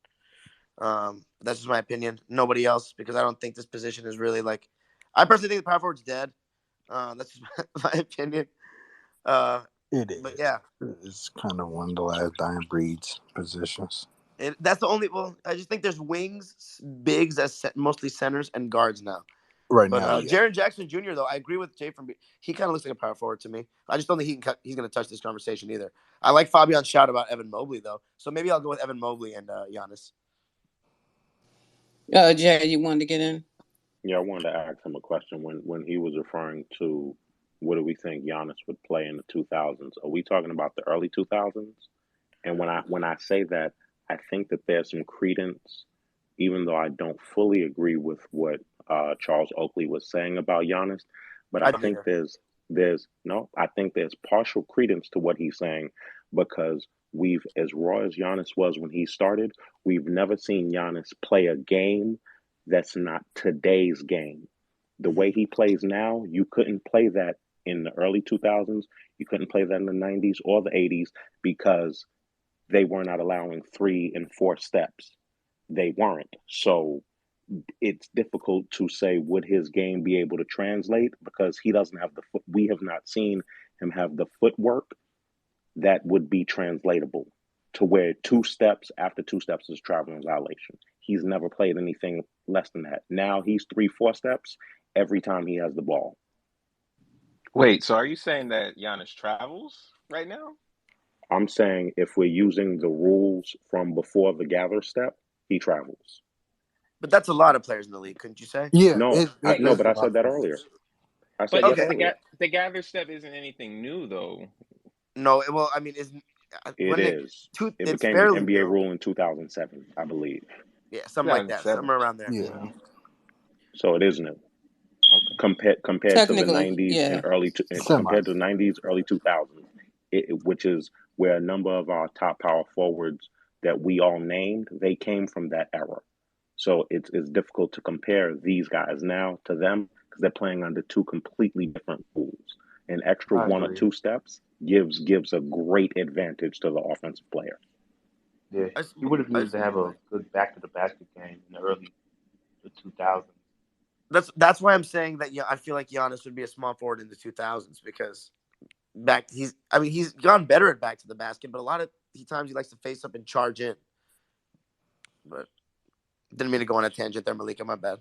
That's just my opinion. Nobody else, because I don't think this position is really like – I personally think the power forward's dead. That's just my opinion. It is. But yeah, It's kind of one of the last dying breeds positions. That's the only. Well, I just think there's wings, bigs as mostly centers and guards now. Right But now, yeah. Jaren Jackson Jr. though, I agree with Jay he kind of looks like a power forward to me. I just don't think he's going to touch this conversation either. I like Fabian's shout about Evan Mobley though, so maybe I'll go with Evan Mobley and Giannis. Jay, you wanted to get in? Yeah, I wanted to ask him a question when he was referring to what do we think Giannis would play in the 2000s? Are we talking about the early 2000s? And when I say that, I think that there's some credence, even though I don't fully agree with what Charles Oakley was saying about Giannis. But I think there's partial credence to what he's saying because we've, as raw as Giannis was when he started, we've never seen Giannis play a game that's not today's game. The way he plays now, you couldn't play that in the early 2000s. You couldn't play that in the 90s or the 80s because they were not allowing 3 and 4 steps. They weren't. So it's difficult to say would his game be able to translate because he doesn't have we have not seen him have the footwork that would be translatable to where 2 steps after 2 steps is traveling violation. He's never played anything less than that. Now he's 3-4 steps every time he has the ball. Wait, so are you saying that Giannis travels right now? I'm saying if we're using the rules from before the gather step, he travels. But that's a lot of players in the league, couldn't you say? Yeah, No, but I said that earlier. I said but earlier. the gather step isn't anything new, though. No, well, I mean, it is. It became an NBA rule in 2007, I believe. Yeah, something like that, somewhere around there. Yeah. So it is new. Okay. Compared to the 90s and compared to the 90s, early 2000s, which is where a number of our top power forwards that we all named, they came from that era. So it's difficult to compare these guys now to them because they're playing under two completely different rules. An extra I one or agree. two steps gives a great advantage to the offensive player. Yeah, I, he would have I, needed to have a good back to the basket game in the early 2000s. that's why I'm saying that. Yeah, I feel like Giannis would be a small forward in the 2000s because he's gone better at back to the basket, but a lot of times he likes to face up and charge in. But didn't mean to go on a tangent there, Malika. My bad.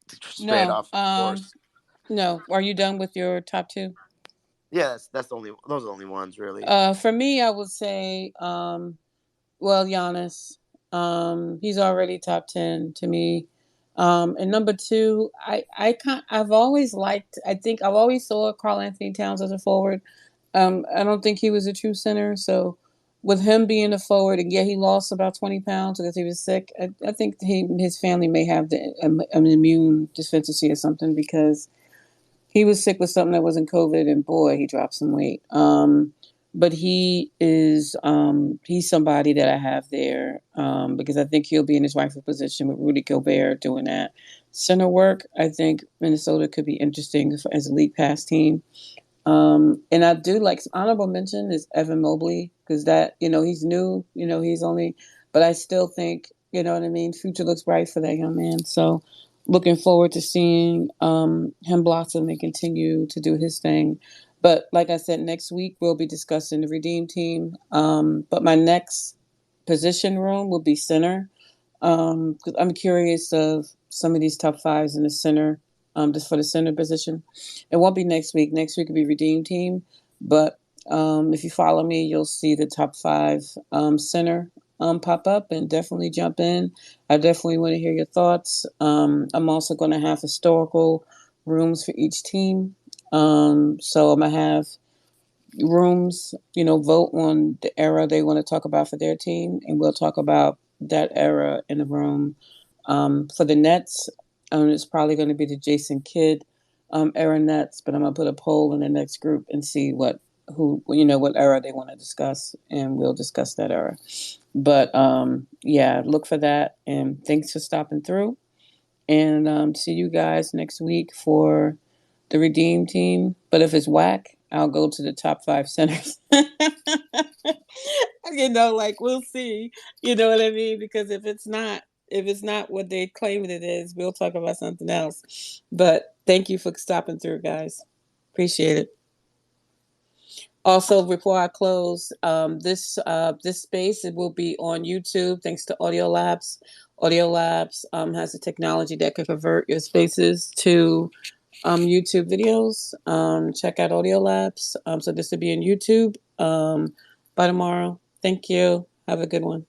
Straight No, off course. no. Are you done with your top two? Yeah, that's the only. Those are the only ones really. For me, I would say, well, Giannis. He's already top 10 to me. And number two, I've always liked. I think I've always saw Karl Anthony Towns as a forward. I don't think he was a true center. So with him being a forward, and yeah, he lost about 20 pounds because he was sick. I think his family may have an immune deficiency or something because he was sick with something that wasn't COVID, and boy, he dropped some weight. But he's somebody that I have there because I think he'll be in his rightful position with Rudy Gobert doing that center work. I think Minnesota could be interesting as a league pass team. And I do like some honorable mention is Evan Mobley because that he's new, he's only, but I still think what I mean. Future looks bright for that young man. So looking forward to seeing him blossom and continue to do his thing. But like I said, next week we'll be discussing the Redeem team. But my next position room will be center. 'Cause I'm curious of some of these top fives in the center. Just for the center position. It won't be next week. Next week will be Redeem Team. But if you follow me, you'll see the top five center pop up and definitely jump in. I definitely want to hear your thoughts. I'm also going to have historical rooms for each team. So I'm going to have rooms, vote on the era they want to talk about for their team, and we'll talk about that era in the room. For the Nets, it's probably going to be the Jason Kidd era Nets, but I'm going to put a poll in the next group and see what era they want to discuss, and we'll discuss that era. But yeah, look for that, and thanks for stopping through. And see you guys next week for the Redeem team. But if it's whack, I'll go to the top five centers. We'll see. You know what I mean? Because if it's not what they claim it is, we'll talk about something else. But thank you for stopping through, guys. Appreciate it. Also, before I close, this space it will be on YouTube thanks to Audio Labs. Audio Labs has a technology that can convert your spaces to YouTube videos. Check out Audio Labs. So this will be on YouTube by tomorrow. Thank you. Have a good one.